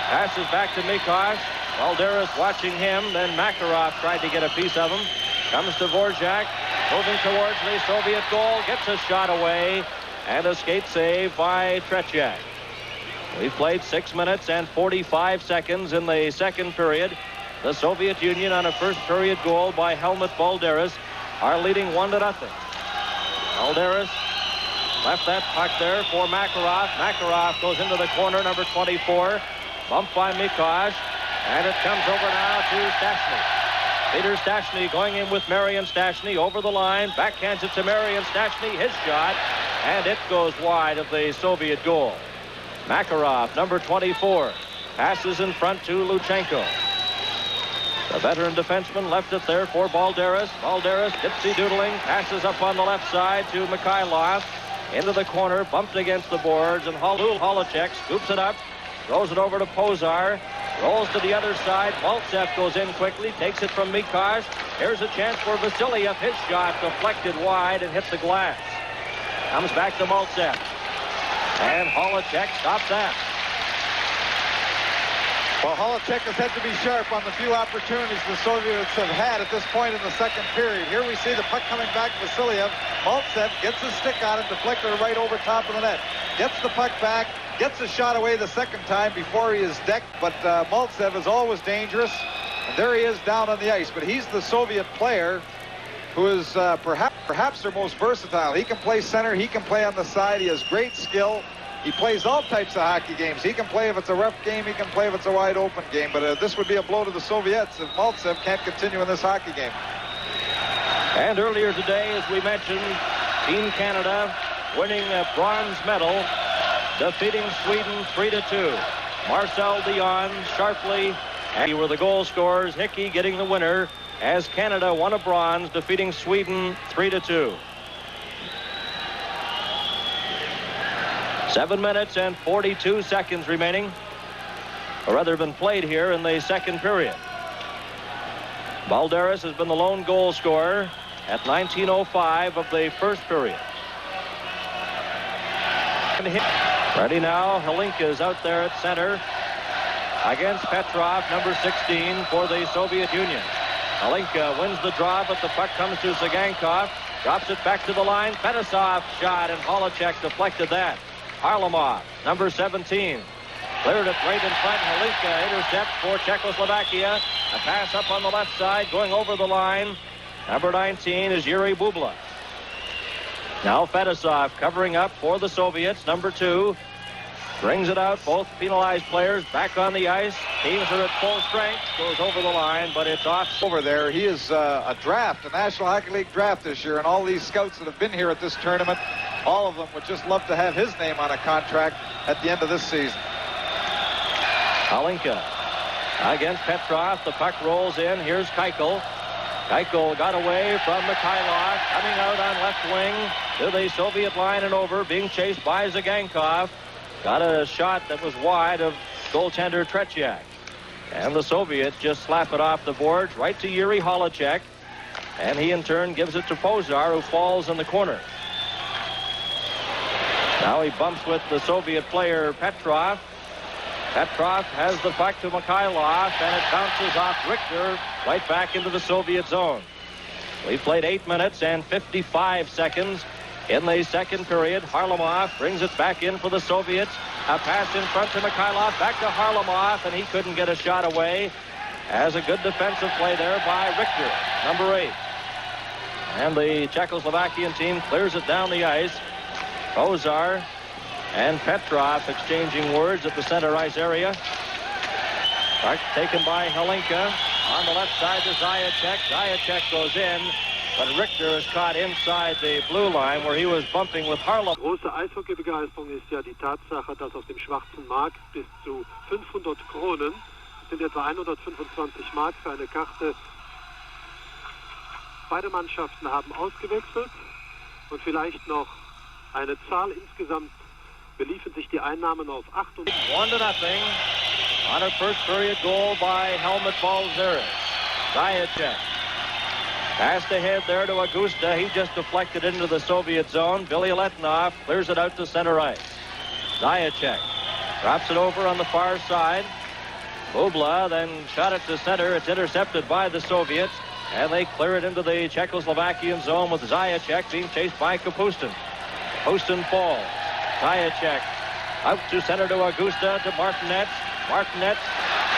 passes back to Machach. Balderas watching him, then Makarov tried to get a piece of him. Comes to Dvorjak, moving towards the Soviet goal, gets a shot away, and a skate save by Tretiak. We've played 6 minutes and 45 seconds in the second period. The Soviet Union on a first period goal by Helmut Balderas are leading 1-0. Balderas left that puck there for Makarov. Makarov goes into the corner, number 24. Bumped by Machach, and it comes over now to Šťastný. Peter Šťastný going in with М.Штястны over the line. Backhands it to М.Штястны. His shot, and it goes wide of the Soviet goal. Makarov, number 24, passes in front to Luchenko. The veteran defenseman left it there for Balderas. Balderas, dipsy-doodling, passes up on the left side to Mikhailov. Into the corner, bumped against the boards, and Holeček scoops it up, throws it over to Pouzar, rolls to the other side. Maltsev goes in quickly, takes it from Machach. Here's a chance for Vasiliev. His shot deflected wide and hit the glass. Comes back to Maltsev. And Holeček stops that. Well, Holeček has had to be sharp on the few opportunities the Soviets have had at this point in the second period. Here we see the puck coming back to Vasiliev. Maltsev gets his stick on it, deflected it right over top of the net. Gets the puck back, gets a shot away the second time before he is decked, but Maltsev is always dangerous. And there he is down on the ice, but he's the Soviet player who is perhaps their most versatile. He can play center, he can play on the side, he has great skill. He plays all types of hockey games. He can play if it's a rough game, he can play if it's a wide open game, but this would be a blow to the Soviets if Maltsev can't continue in this hockey game. And earlier today, as we mentioned, Team Canada winning a bronze medal, defeating Sweden 3-2. Marcel Dion sharply, and he were the goal scorers. Hickey getting the winner as Canada won a bronze, defeating Sweden 3-2. 7 minutes and 42 seconds remaining, or rather been played here in the second period. Balderas has been the lone goal scorer at 19:05 of the first period. Ready now, Helinka is out there at center against Petrov, number 16 for the Soviet Union. Helinka wins the draw, but the puck comes to Zagankov, drops it back to the line. Fetisov shot, and Holeček deflected that. Harlamov, number 17, cleared it right in front. Helinka intercept for Czechoslovakia. A pass up on the left side, going over the line. Number 19 is Yuri Bubla. Now Fetisov covering up for the Soviets. Number 2 brings it out. Both penalized players back on the ice. Teams are at full strength. Goes over the line, but it's off. Over there, he is a draft, a National Hockey League draft this year, and all these scouts that have been here at this tournament, all of them would just love to have his name on a contract at the end of this season. Helinka against Petrov. The puck rolls in. Here's Kaikel. Kaikel got away from Mikhailov, coming out on left wing to the Soviet line and over, being chased by Zagankov. Got a shot that was wide of goaltender Tretiak. And the Soviets just slap it off the boards right to Yuri Holeček. And he in turn gives it to Pouzar, who falls in the corner. Now he bumps with the Soviet player Petrov. Petrov has the puck to Mikhailov, and it bounces off Rihter right back into the Soviet zone. We played 8 minutes and 55 seconds in the second period. Harlamov brings it back in for the Soviets. A pass in front to Mikhailov, back to Harlamov, and he couldn't get a shot away. As a good defensive play there by Rihter, number 8. And the Czechoslovakian team clears it down the ice. Pouzar and Petrov exchanging words at the center ice area. Puck taken by Helinka on the left side to Zaичek. Zaичek goes in, But Rihter is caught inside the blue line where he was bumping with Harlamov. Große Eishockeybegeisterung ist ja die Tatsache, dass auf dem schwarzen Markt bis zu 500 Kronen, das sind etwa 125 Mark für eine Karte. Beide Mannschaften haben ausgewechselt und vielleicht noch eine Zahl. Insgesamt beliefen sich die Einnahmen auf 8. 1-0 on a first period goal by Helmut Balzeris. Zaичек passed ahead there to Augusta. He just deflected into the Soviet zone. Billy Letnov clears it out to center ice. Zaичек drops it over on the far side. Bubla then shot it to center. It's intercepted by the Soviets, and they clear it into the Czechoslovakian zone with Zaичek being chased by Kapustin. Kapustin falls. Zaичek out to center to Augusta to Martinez. Martinez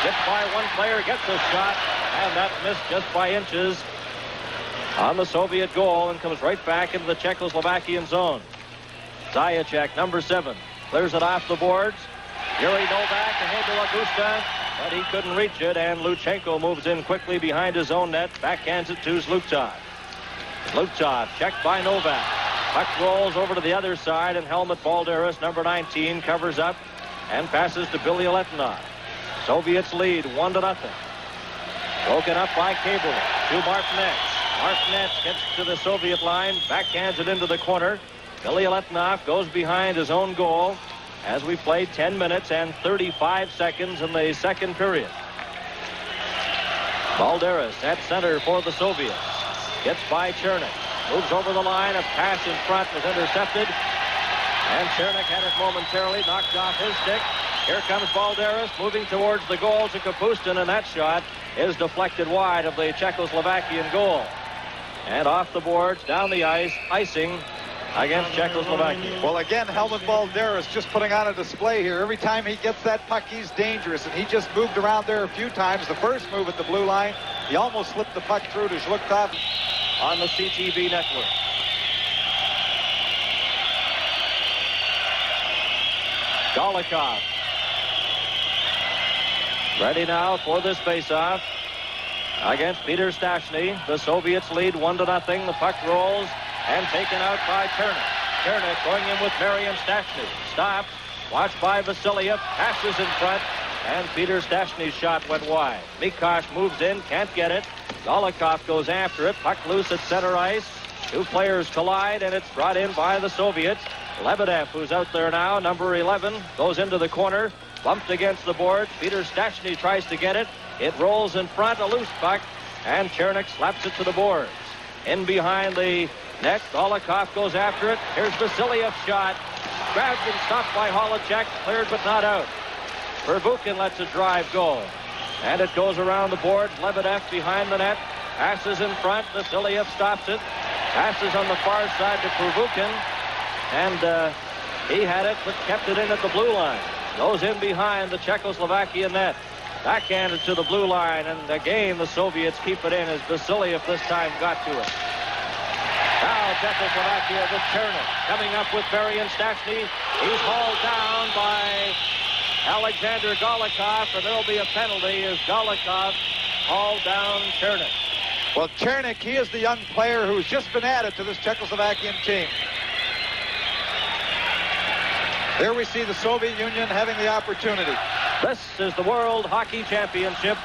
gets by one player, gets a shot, and that missed just by inches on the Soviet goal and comes right back into the Czechoslovakian zone. Zaичek, number 7, clears it off the boards. Yuri Novak ahead to Augusta, but he couldn't reach it, and Luchenko moves in quickly behind his own net, backhands it to Zluktov. Zluktov checked by Novak. Puck rolls over to the other side, and Helmut Balderas, number 19, covers up and passes to Billy Letnov. Soviets lead 1-0. Broken up by Kabерле to Martinez. Martinez gets to the Soviet line, backhands it into the corner. Billy Letnov goes behind his own goal as we play 10 minutes and 35 seconds in the second period. Balderas at center for the Soviets. Gets by Черник. Moves over the line. A pass in front was intercepted. And Черник had it momentarily knocked off his stick. Here comes Balderas moving towards the goal to Kapustin, and that shot is deflected wide of the Czechoslovakian goal. And off the boards, down the ice, icing against Czechoslovakia. Well, again, Helmut Balderas just putting on a display here. Every time he gets that puck, he's dangerous, and he just moved around there a few times. The first move at the blue line, he almost slipped the puck through to Zluktov. On the CTV network. Golikov. Ready now for this faceoff against П.Штястны. The Soviets lead 1-0. The puck rolls and taken out by Черник. Черник going in with М.Штястны. Stopped. Watched by Vasiliev. Passes in front. And П.Штястны's shot went wide. Makash moves in. Can't get it. Golikov goes after it. Puck loose at center ice. Two players collide, and it's brought in by the Soviets. Lebedev, who's out there now, number 11, goes into the corner. Bumped against the board. П.Штястны tries to get it. It rolls in front, a loose puck, and Черник slaps it to the boards. In behind the net, Golikov goes after it. Here's Vasiliev's shot. Grabbed and stopped by Holeček. Cleared but not out. Pervukin lets a drive go. And it goes around the boards. Lebedev behind the net. Passes in front. Vasiliev stops it. Passes on the far side to Pervukin. And he had it, but kept it in at the blue line. Goes in behind the Czechoslovakian net. Backhanded to the blue line. And again, the Soviets keep it in as Vasiliev this time got to it. Now Czechoslovakia with Черник. Coming up with М.Штястны. He's hauled down by Alexander Golikov, and there'll be a penalty as Golikov hauled down Черник. Well, Черник, he is the young player who's just been added to this Czechoslovakian team. There we see the Soviet Union having the opportunity. This is the World Hockey Championship.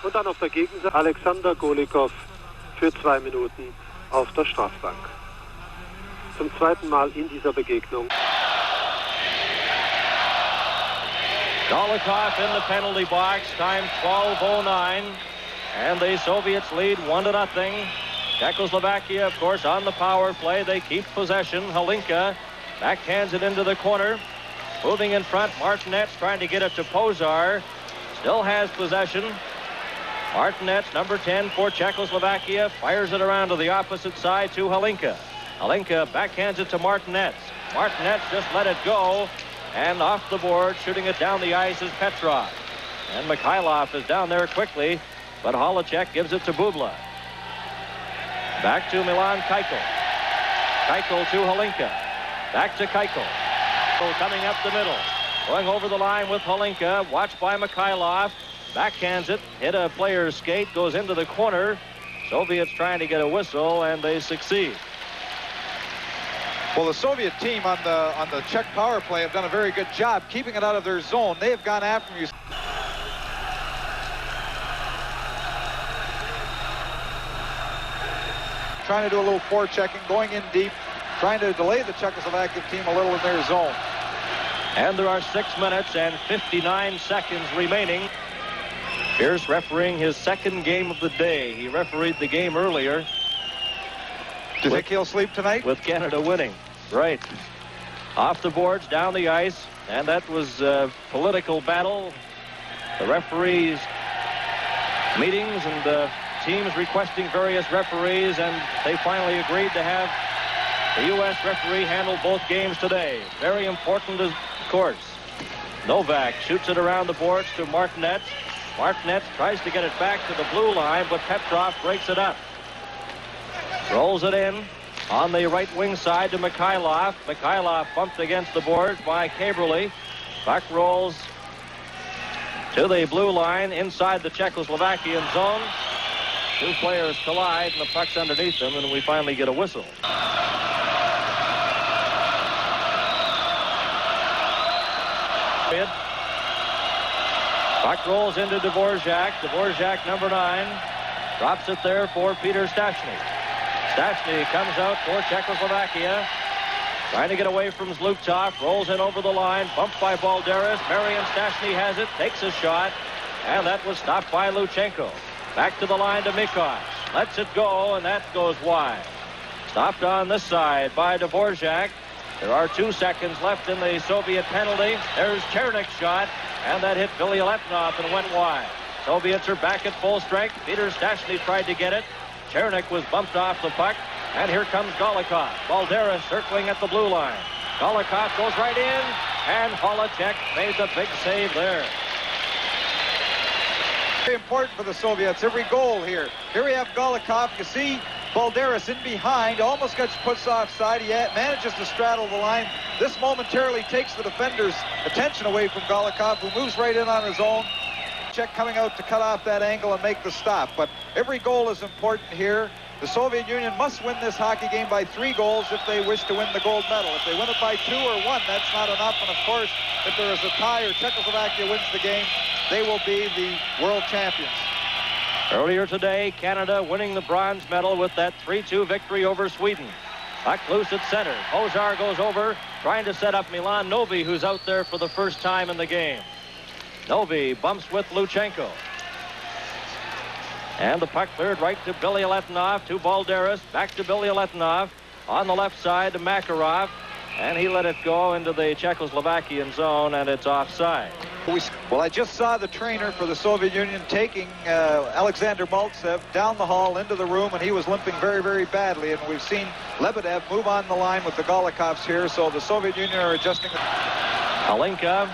Und dann auf der Gegenseite Alexander Golikow für 2 Minuten auf der Strafbank. Zum zweiten Mal in dieser Begegnung. Golikov in the penalty box, time 12:09, and the Soviets lead 1-0. Czechoslovakia, of course, on the power play. They keep possession. Hlinka backhands it into the corner. Moving in front, Martinez trying to get it to Pouzar. Still has possession. Martinez, number 10 for Czechoslovakia, fires it around to the opposite side to Hlinka. Hlinka backhands it to Martinez. Martinez just let it go, and off the board, shooting it down the ice is Petrov. And Mikhailov is down there quickly, but Holeček gives it to Bubla. Back to Milan Kaikel. Kaikel to Hlinka. Back to Kaikel. Coming up the middle. Going over the line with Holinka. Watched by Mikhailov. Backhands it. Hit a player's skate. Goes into the corner. Soviets trying to get a whistle, and they succeed. Well, the Soviet team on the Czech power play have done a very good job keeping it out of their zone. They have gone after you. Trying to do a little forechecking, going in deep, trying to delay the Czechoslovakian team a little in their zone. And there are 6 minutes and 59 seconds remaining. Pierce refereeing his second game of the day. He refereed the game earlier. Do you think he'll sleep tonight? With Canada winning. Right. Off the boards, down the ice, and that was a political battle. The referees' meetings and teams requesting various referees, and they finally agreed to have the U.S. referee handle both games today. Very important, of course. Novak shoots it around the boards to Martinez. Martinez tries to get it back to the blue line, but Petrov breaks it up. Rolls it in on the right wing side to Mikhailov. Mikhailov bumped against the boards by Kabерле. Puck rolls to the blue line inside the Czechoslovakian zone. Two players collide, and the puck's underneath them, and we finally get a whistle. Puck rolls into Dvorjak. Dvorjak, number 9, drops it there for P.Štyastny. Štyastny comes out for Czechoslovakia. Trying to get away from Zlukov. Rolls in over the line. Bumped by Balderas. Marian Štyastny has it. Takes a shot. And that was stopped by Luchenko. Back to the line to Mikosh. Lets it go, and that goes wide. Stopped on this side by Dvorjak. There are 2 seconds left in the Soviet penalty. There's Черник's shot, and that hit Billy Letnov and went wide. Soviets are back at full strength. P.Štyastny tried to get it. Черnik was bumped off the puck, and here comes Golikov. Balderas circling at the blue line. Golikov goes right in, and Holeček made the big save there. Very important for the Soviets, every goal here. Here we have Golikov. You see Balderas in behind, almost gets put offside. He manages to straddle the line. This momentarily takes the defender's attention away from Golikov, who moves right in on his own. Czech coming out to cut off that angle and make the stop. But every goal is important here. The Soviet Union must win this hockey game by 3 goals if they wish to win the gold medal. If they win it by 2 or 1, that's not enough. And of course, if there is a tie or Czechoslovakia wins the game, they will be the world champions. Earlier today, Canada winning the bronze medal with that 3-2 victory over Sweden. Puck loose at center. Pouzar goes over, trying to set up Milan Novi, who's out there for the first time in the game. Novi bumps with Luchenko. And the puck cleared right to Billy Letnov, to Balderas, back to Billy Letnov. On the left side to Makarov, and he let it go into the Czechoslovakian zone, and it's offside. Well, I just saw the trainer for the Soviet Union taking Alexander Maltsev down the hall into the room, and he was limping very, very badly. And we've seen Lebedev move on the line with the Golikovs here, so the Soviet Union are adjusting. Holinka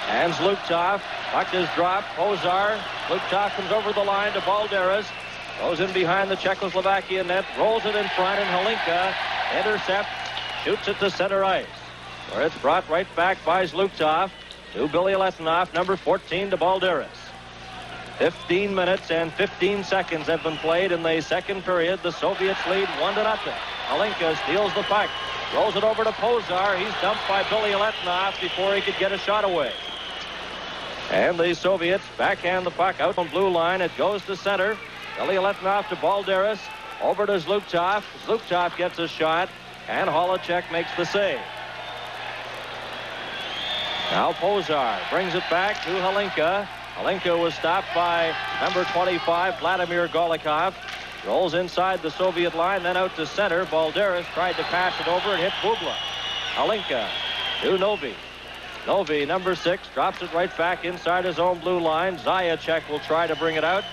and Zlukov. Puck is dropped. Pouzar. Zlukov comes over the line to Balderas. Goes in behind the Czechoslovakia net. Rolls it in front, and Holinka intercepts. Shoots it to center ice, where it's brought right back by Zlukov to Billy Letnov, number 14, to Balderas. 15 minutes and 15 seconds have been played in the second period. The Soviets lead 1-0. Holinka steals the puck, rolls it over to Pouzar. He's dumped by Billy Letnov before he could get a shot away. And the Soviets backhand the puck out on blue line. It goes to center. Billy Letnov to Balderas. Over to Zlukov. Zlukov gets a shot, and Holeček makes the save. Now Pouzar brings it back to Holinka. Holinka was stopped by number 25, Vladimir Golikov. Rolls inside the Soviet line, then out to center. Balderas tried to pass it over and hit Bubla. Holinka to Novi. Novi, number 6, drops it right back inside his own blue line. Zaичek will try to bring it out.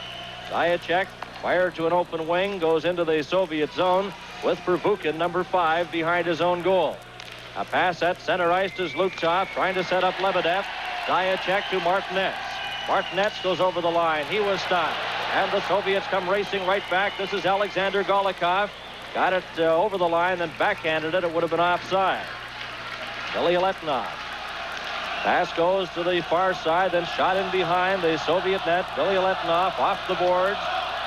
Zaичek fired to an open wing, goes into the Soviet zone with Pervukin, number 5, behind his own goal. A pass at center ice to Zlukov, trying to set up Lebedev. Zaичek to Martinez. Martinez goes over the line. He was stopped. And the Soviets come racing right back. This is Alexander Golikov. Got it over the line, then backhanded it. It would have been offside. Billy Letnov. Pass goes to the far side, then shot in behind the Soviet net. Billy Letnov off the boards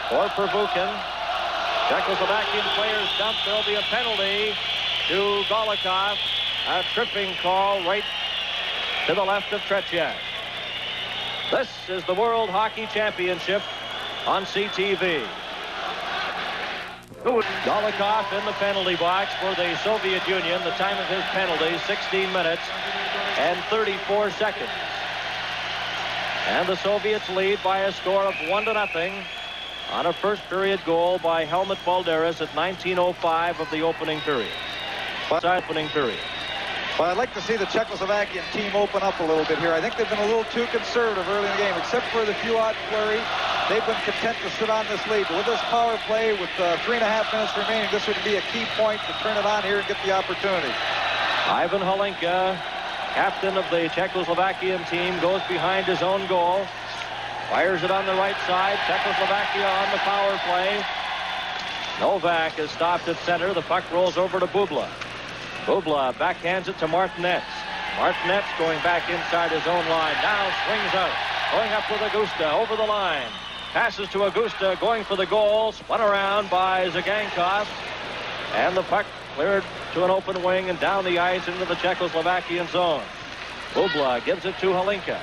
for Pervukin. Czechoslovakian players dump. There'll be a penalty to Golikov. A tripping call right to the left of Tretiak. This is the World Hockey Championship on CTV. Golikov in the penalty box for the Soviet Union. The time of his penalty, 16 minutes and 34 seconds. And the Soviets lead by a score of 1-0 on a first period goal by Helmut Balderas at 19:05 of the opening period. Well, I'd like to see the Czechoslovakian team open up a little bit here. I think they've been a little too conservative early in the game, except for the few odd flurries. They've been content to sit on this lead. But with this power play, with 3.5 minutes remaining, this would be a key point to turn it on here and get the opportunity. Ivan Holinka, captain of the Czechoslovakian team, goes behind his own goal. Fires it on the right side. Czechoslovakia on the power play. Novak is stopped at center. The puck rolls over to Bubla. Bubla backhands it to Martinez. Martinez going back inside his own line. Now swings out. Going up with Augusta over the line. Passes to Augusta, going for the goal. Spun around by Zagankov. And the puck cleared to an open wing and down the ice into the Czechoslovakian zone. Bubla gives it to Holinka.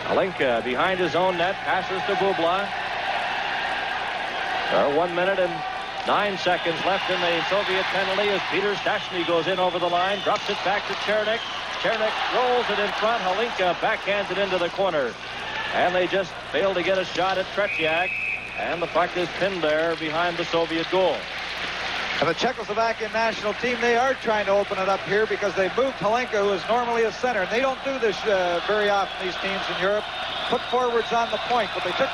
Holinka behind his own net. Passes to Bubla. There are 1 minute and 9 seconds left in the Soviet penalty as P.Štyastny goes in over the line. Drops it back to Черник. Черник rolls it in front. Holinka backhands it into the corner. And they just fail to get a shot at Tretiak. And the puck is pinned there behind the Soviet goal. And the Czechoslovakian national team, they are trying to open it up here because they've moved Holinka, who is normally a center. And they don't do this very often, these teams in Europe. Put forwards on the point, but they took...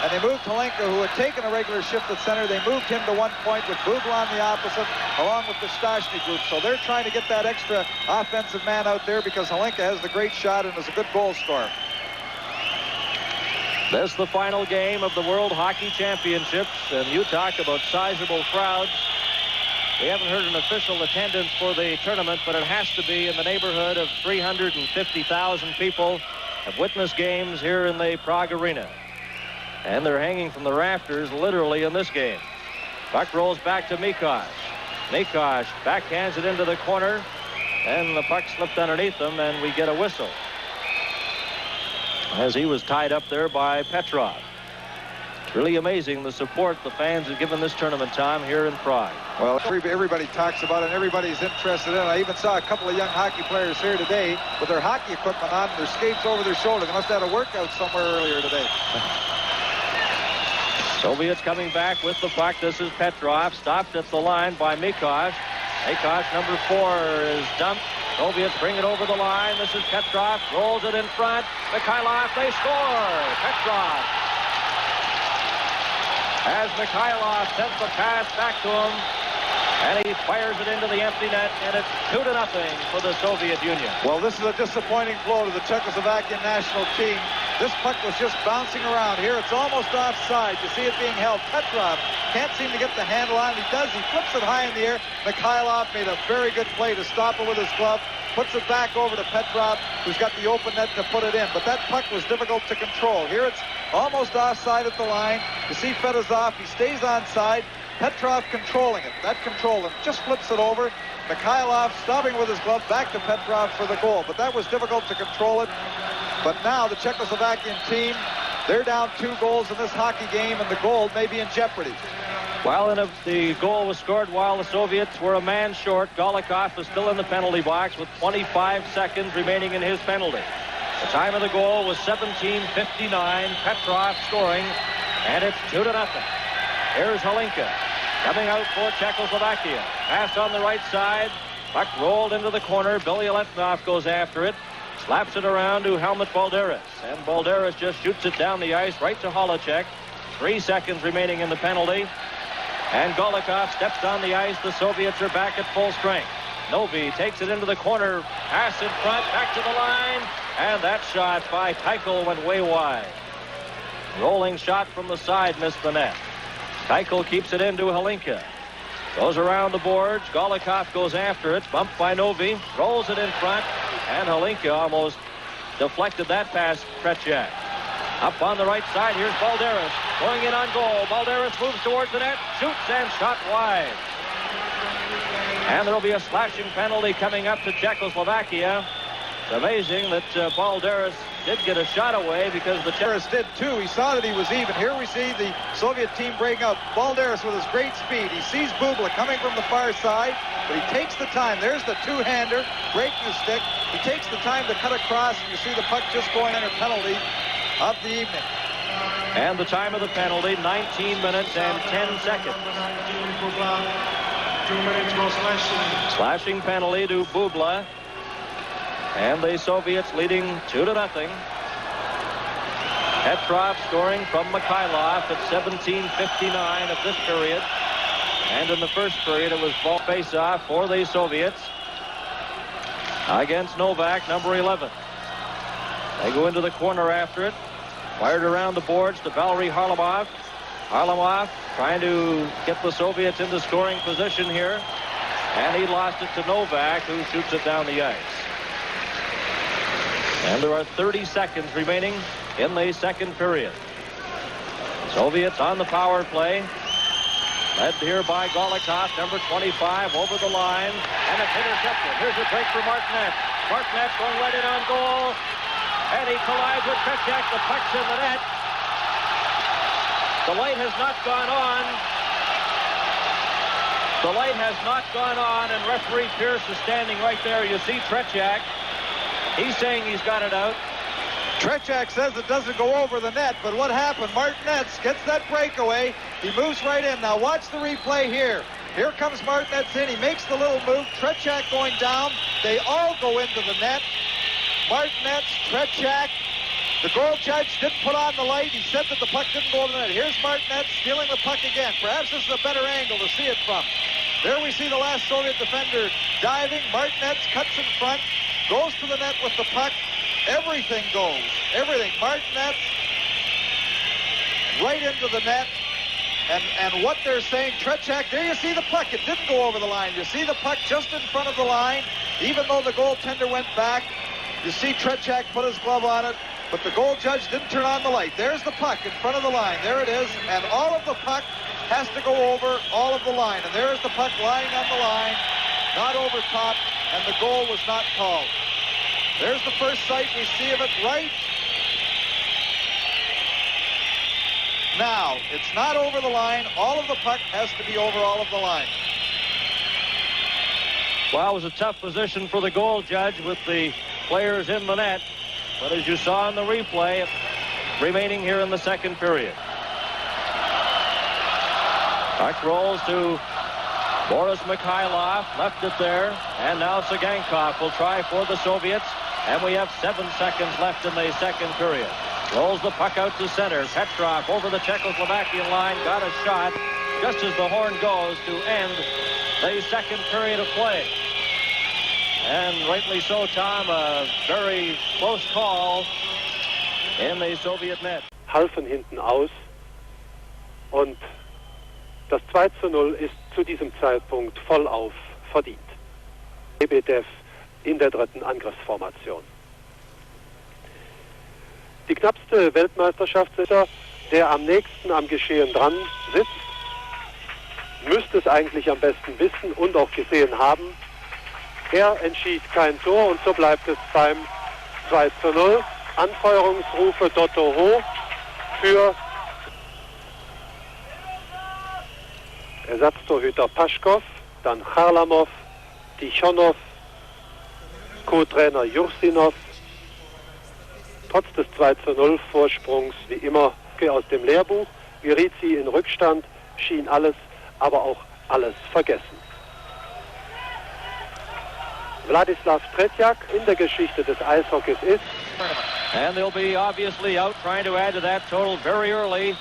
And they moved Holinka, who had taken a regular shift at center. They moved him to one point with Bubla on the opposite, along with the Štyastny group. So they're trying to get that extra offensive man out there because Holinka has the great shot and is a good goal scorer. This is the final game of the World Hockey Championships, and you talk about sizable crowds. We haven't heard an official attendance for the tournament, but it has to be in the neighborhood of 350,000 people have witnessed games here in the Prague Arena. And they're hanging from the rafters literally in this game. Puck rolls back to Mikosh. Mikosh backhands it into the corner, and the puck slipped underneath him, and we get a whistle as he was tied up there by Petrov. It's really amazing the support the fans have given this tournament, Tom, here in Prague. Well, everybody talks about it, and everybody's interested in it. I even saw a couple of young hockey players here today with their hockey equipment on, their skates over their shoulder. They must have had a workout somewhere earlier today. Soviets coming back with the puck. This is Petrov, stopped at the line by Mikosh. Mikosh, number 4, is dumped. Soviets bring it over the line. This is Petrov, rolls it in front. Mikhailov, they score! Petrov. As Mikhailov sends the pass back to him, and he fires it into the empty net, and it's 2-0 for the Soviet Union. Well, this is a disappointing blow to the Czechoslovakian national team. This puck was just bouncing around here. It's almost offside. You see it being held. Petrov can't seem to get the handle on it. He does. He flips it high in the air. Mikhailov made a very good play to stop it with his glove. Puts it back over to Petrov, who's got the open net to put it in. But that puck was difficult to control. Here it's almost offside at the line. You see Fedosov. He stays onside. Petrov controlling it. That control him. Just flips it over. Mikhailov stopping with his glove back to Petrov for the goal. But that was difficult to control it. But now the Czechoslovakian team, they're down 2 goals in this hockey game, and the gold may be in jeopardy. Well, and if the goal was scored while the Soviets were a man short, Golikov is still in the penalty box with 25 seconds remaining in his penalty. The time of the goal was 17:59. Petrov scoring, and it's 2-0. Here's Holinka coming out for Czechoslovakia. Pass on the right side. Puck rolled into the corner. Billy Letnov goes after it. Slaps it around to Helmut Balderas. And Balderas just shoots it down the ice right to Holeček. 3 seconds remaining in the penalty. And Golikov steps on the ice. The Soviets are back at full strength. Novi takes it into the corner. Pass in front. Back to the line. And that shot by Kaikel went way wide. Rolling shot from the side missed the net. Kaikel keeps it into Holinka. Goes around the boards. Golikov goes after it. Bumped by Novi. Rolls it in front. And Holinka almost deflected that pass. Tretiak. Up on the right side. Here's Balderas. Going in on goal. Balderas moves towards the net. Shoots and shot wide. And there will be a slashing penalty coming up to Czechoslovakia. It's amazing that Balderas did get a shot away because the Balderas did too. He saw that he was even. Here we see the Soviet team breaking out. Balderas with his great speed. He sees Bubla coming from the far side, but he takes the time. There's the two-hander breaking the stick. He takes the time to cut across, and you see the puck just going under penalty of the evening. And the time of the penalty, 19 minutes and 10 seconds. 2 minutes more slashing. Slashing penalty to Bubla. And the Soviets leading 2-0. Petrov scoring from Mikhailov at 17:59 of this period. And in the first period, it was ball face-off for the Soviets against Novak, number 11. They go into the corner after it. Fired around the boards to Valery Harlamov. Harlamov trying to get the Soviets into scoring position here. And he lost it to Novak, who shoots it down the ice. And there are 30 seconds remaining in the second period. Soviets on the power play. Led here by Golikov, number 25, over the line. And it's intercepted. Here's a break for Martinez. Martinez going right in on goal. And he collides with Tretiak. The puck's in the net. The light has not gone on. The light has not gone on, and referee Pierce is standing right there. You see Tretiak. He's saying he's got it out. Tretiak says it doesn't go over the net, but what happened? Martinez gets that breakaway. He moves right in. Now watch the replay here. Here comes Martinez in. He makes the little move. Tretiak going down. They all go into the net. Martinez, Tretiak. The goal judge didn't put on the light. He said that the puck didn't go over the net. Here's Martinez stealing the puck again. Perhaps this is a better angle to see it from. There we see the last Soviet defender diving. Martinez cuts in front. Goes to the net with the puck. Everything goes. Everything. Martinez right into the net. And what they're saying, Tretiak, there you see the puck. It didn't go over the line. You see the puck just in front of the line. Even though the goaltender went back, you see Tretiak put his glove on it. But the goal judge didn't turn on the light. There's the puck in front of the line. There it is. And all of the puck has to go over all of the line. And there's the puck lying on the line, not over top. And the goal was not called. There's the first sight we see of it right now. It's not over the line. All of the puck has to be over all of the line. Well, it was a tough position for the goal judge with the players in the net. But as you saw in the replay, remaining here in the second period. Puck rolls to Boris Mikhailov, left it there, and now Sagankov will try for the Soviets, and we have 7 seconds left in the second period. Rolls the puck out to center. Petrov over the Czechoslovakian line, got a shot just as the horn goes to end the second period of play. And rightly so, Tom, a very close call in the Soviet net. Halfen hinten aus und das 2:0 ist zu diesem Zeitpunkt vollauf verdient. Lebedev in der dritten Angriffsformation. Die knappste Weltmeisterschaftssieger, der am nächsten am Geschehen dran sitzt, müsste es eigentlich am besten wissen und auch gesehen haben. Er entschied kein Tor und so bleibt es beim 2:0. Anfeuerungsrufe Dotto Ho für Ersatztorhüter Paschkow, dann Harlamov, Tichonov, Co-Trainer Jursinov. Trotz des 2:0 Vorsprungs wie immer aus dem Lehrbuch geriet sie in Rückstand, schien alles, aber auch alles vergessen. Wladislav Tretiak in der Geschichte des Eishockeys ist. And they'll be obviously out trying to add to that total very early.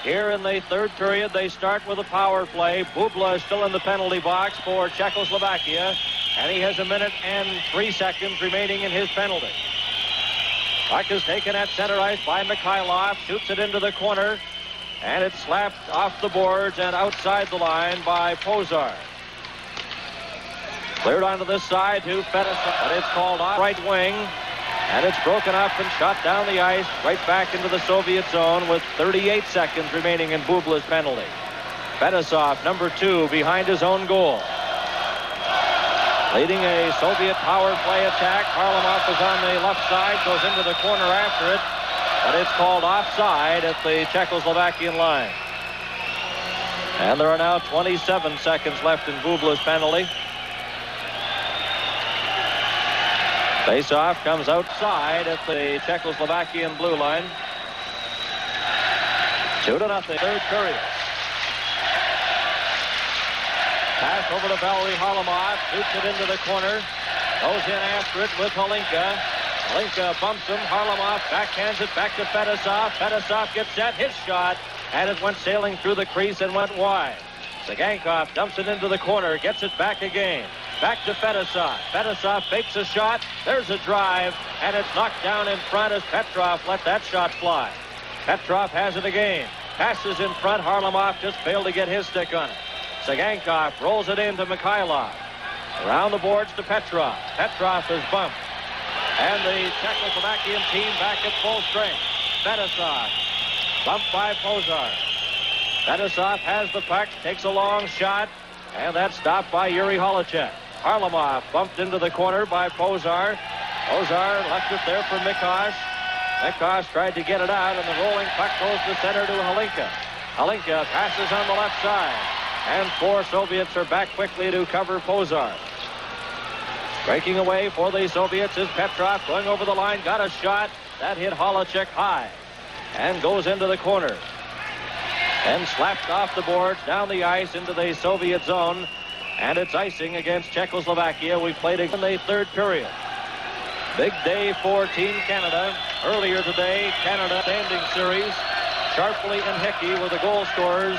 Here in the third period, they start with a power play. Bubla is still in the penalty box for Czechoslovakia, and he has 1 minute and 3 seconds remaining in his penalty. Puck is taken at center ice by Mikhailov, shoots it into the corner, and it's slapped off the boards and outside the line by Pouzar. Cleared onto this side to Fedosov, but it's called off right wing, and it's broken up and shot down the ice right back into the Soviet zone with 38 seconds remaining in Bubla's penalty. Fedosov, number 2, behind his own goal. Leading a Soviet power play attack. Harlamov is on the left side, goes into the corner after it, but it's called offside at the Czechoslovakian line. And there are now 27 seconds left in Bubla's penalty. Face-off comes outside at the Czechoslovakian blue line. 2-0, third period. Pass over to Valery Harlamov, shoots it into the corner, goes in after it with Holinka. Holinka bumps him, Harlamov backhands it back to Fedosov. Fedosov gets set, his shot, and it went sailing through the crease and went wide. Zagankov dumps it into the corner, gets it back again. Back to Fedosov. Fedosov fakes a shot, there's a drive, and it's knocked down in front as Petrov let that shot fly. Petrov has it again, passes in front, Harlamov just failed to get his stick on it. Zagankov rolls it into Mikhailov. Around the boards to Petrov. Petrov is bumped. And the Czechoslovakian team back at full strength. Fedosov bumped by Pouzar. Fedosov has the puck, takes a long shot, and that's stopped by Yuri Holeček. Harlamov bumped into the corner by Pouzar. Pouzar left it there for Machach. Machach tried to get it out, and the rolling puck goes to center to Holinka. Holinka passes on the left side. And 4 Soviets are back quickly to cover Pouzar. Breaking away for the Soviets is Petrov, going over the line, got a shot. That hit Holeček high and goes into the corner. And slapped off the boards, down the ice into the Soviet zone. And it's icing against Czechoslovakia. We played in the third period. Big day for Team Canada. Earlier today, Canada standing series. Sharpley and Hickey were the goal scorers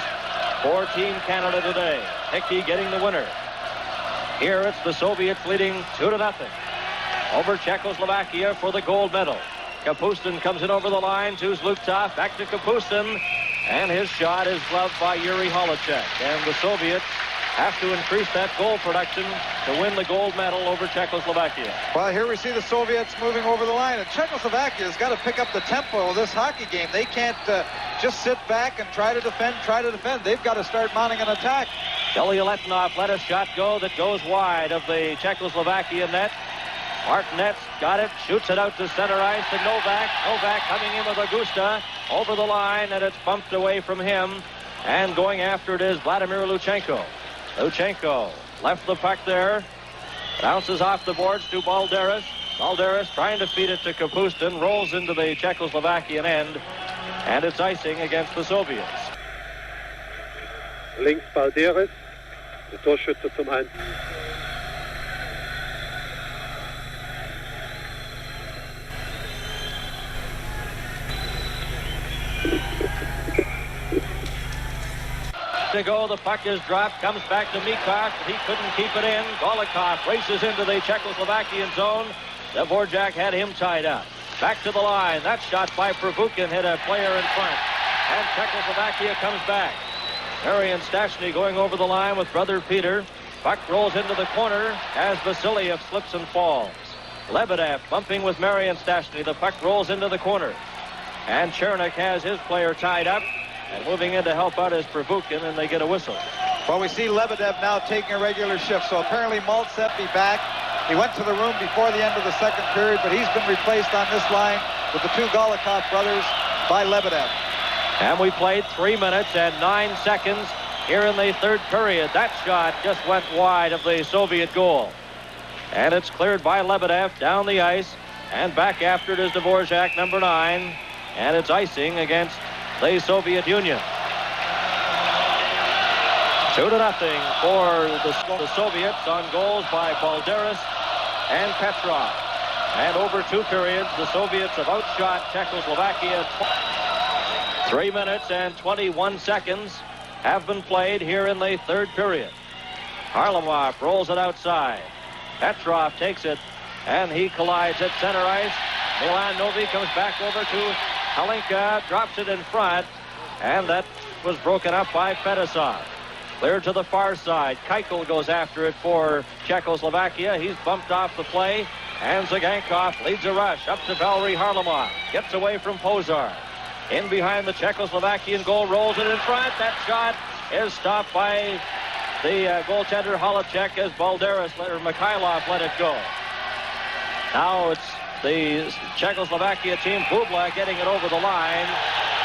for Team Canada today. Hickey getting the winner. Here it's the Soviets leading 2-0 over Czechoslovakia for the gold medal. Kapustin comes in over the line to Zlutov, back to Kapustin, and his shot is gloved by Yuri Holeček. And the Soviets have to increase that goal production to win the gold medal over Czechoslovakia. Well, here we see the Soviets moving over the line, and Czechoslovakia has got to pick up the tempo of this hockey game. They can't just sit back and try to defend. They've got to start mounting an attack. Ilya Letnov let a shot go that goes wide of the Czechoslovakia net. Martinez got it, shoots it out to center ice to Novak. Novak coming in with Augusta over the line, and it's bumped away from him. And going after it is Vladimir Luchenko. Luchenko left the puck there. Bounces off the boards to Balderas. Balderas trying to feed it to Kapustin. Rolls into the Czechoslovakian end. And it's icing against the Soviets. Links Balderas, der Torschütze zum 1. To go, the puck is dropped, comes back to Machach. He couldn't keep it in. Golikov races into the Czechoslovakian zone. Dvorjak had him tied up. Back to the line. That shot by Provukin hit a player in front. And Czechoslovakia comes back. М.Штястны going over the line with brother Peter. Puck rolls into the corner as Vasiliev slips and falls. Lebedev bumping with М.Штястны. The puck rolls into the corner. And Черник has his player tied up. And moving in to help out is Provukin, and they get a whistle. Well, we see Lebedev now taking a regular shift, so apparently Maltsev be back. He went to the room before the end of the second period, but he's been replaced on this line with the 2 Golikov brothers by Lebedev. And we played 3 minutes and 9 seconds here in the third period. That shot just went wide of the Soviet goal. And it's cleared by Lebedev down the ice, and back after it is Dvorjak, number 9, and it's icing against the Soviet Union. 2-0 for the Soviets on goals by Balderas and Petrov. And over 2 periods, the Soviets have outshot Czechoslovakia. 3 minutes and 21 seconds have been played here in the third period. Harlamov rolls it outside. Petrov takes it, and he collides at center ice. Milan Novi comes back over to Holinka, drops it in front, And that was broken up by Fedosov. Cleared to the far side. Kaikel goes after it for Czechoslovakia. He's bumped off the play. And Zagankov leads a rush up to Valery Harlamov. Gets away from Pouzar. In behind the Czechoslovakian goal, rolls it in front. That shot is stopped by the goaltender Holeček as Mikhailov let it go. Now it's the Czechoslovakia team, Bubla, getting it over the line.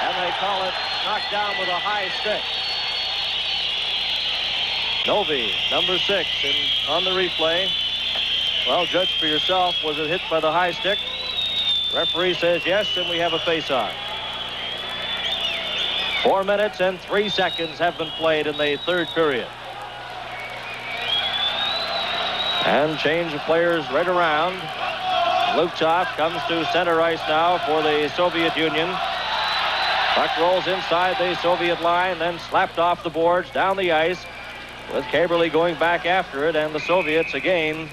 And they call it knocked down with a high stick. Novi, number 6, on the replay. Well, judge for yourself. Was it hit by the high stick? Referee says yes, and we have a face-off. 4 minutes and 3 seconds have been played in the third period. And change of players right around. Lukov comes to center ice now for the Soviet Union. Puck rolls inside the Soviet line, then slapped off the boards, down the ice, with Kabерле going back after it, and the Soviets again